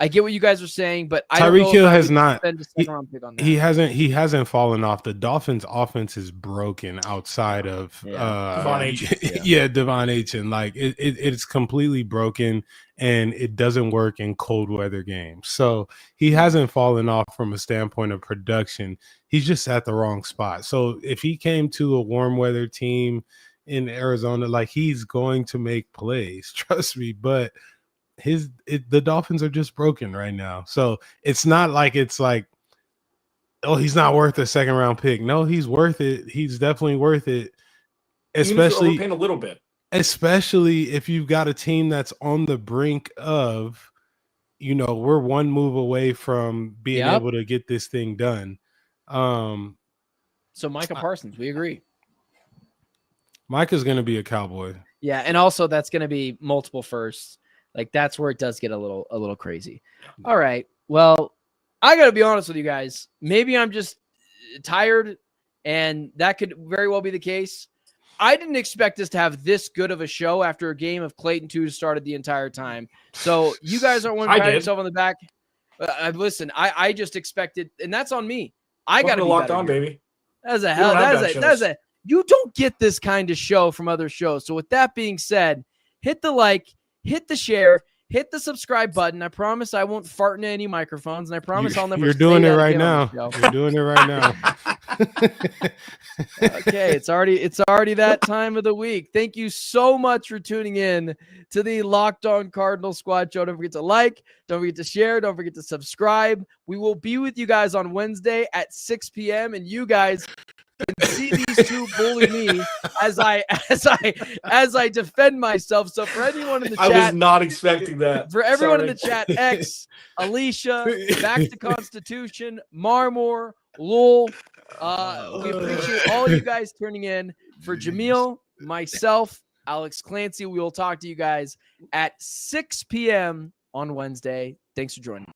I get what you guys are saying, but I don't know Tyreek Hill if I has would not. spend a second round pick on that. He hasn't fallen off. The Dolphins' offense is broken outside of Devon Achane. Devon Achane. Like it's completely broken, and it doesn't work in cold weather games. So he hasn't fallen off from a standpoint of production. He's just at the wrong spot. So if he came to a warm weather team in Arizona, like, he's going to make plays. Trust me, but the Dolphins are just broken right now. So it's not like oh, he's not worth a second round pick. No, he's worth it. He's definitely worth it. Especially overpaying a little bit. Especially if you've got a team that's on the brink of, we're one move away from being able to get this thing done. So Micah Parsons, we agree. Micah's going to be a Cowboy. Yeah, and also that's going to be multiple firsts. Like, that's where it does get a little crazy. All right. Well, I got to be honest with you guys. Maybe I'm just tired, and that could very well be the case. I didn't expect us to have this good of a show after a game of Clayton Tune started the entire time. So you guys aren't one to pat yourself on the back. Listen, I just expected, and that's on me. I got to be locked on, baby. That's a hell. That's a. You don't get this kind of show from other shows. So with that being said, hit the like. Hit the share, hit the subscribe button. I promise I won't fart into any microphones, and I promise I'll never. You're doing it right now. You're doing it right now. Okay, it's already that time of the week. Thank you so much for tuning in to the Locked On Cardinals Squad show. Don't forget to like, don't forget to share, don't forget to subscribe. We will be with you guys on Wednesday at 6 p.m. and you guys can see these two bully me as I defend myself. So for anyone in the chat, I was not expecting that. For everyone in the chat, X, Alicia, Back to Constitution, Marmor, Lowell, we appreciate all you guys tuning in. For Jamil, myself, Alex Clancy, we will talk to you guys at 6 p.m. on Wednesday. Thanks for joining.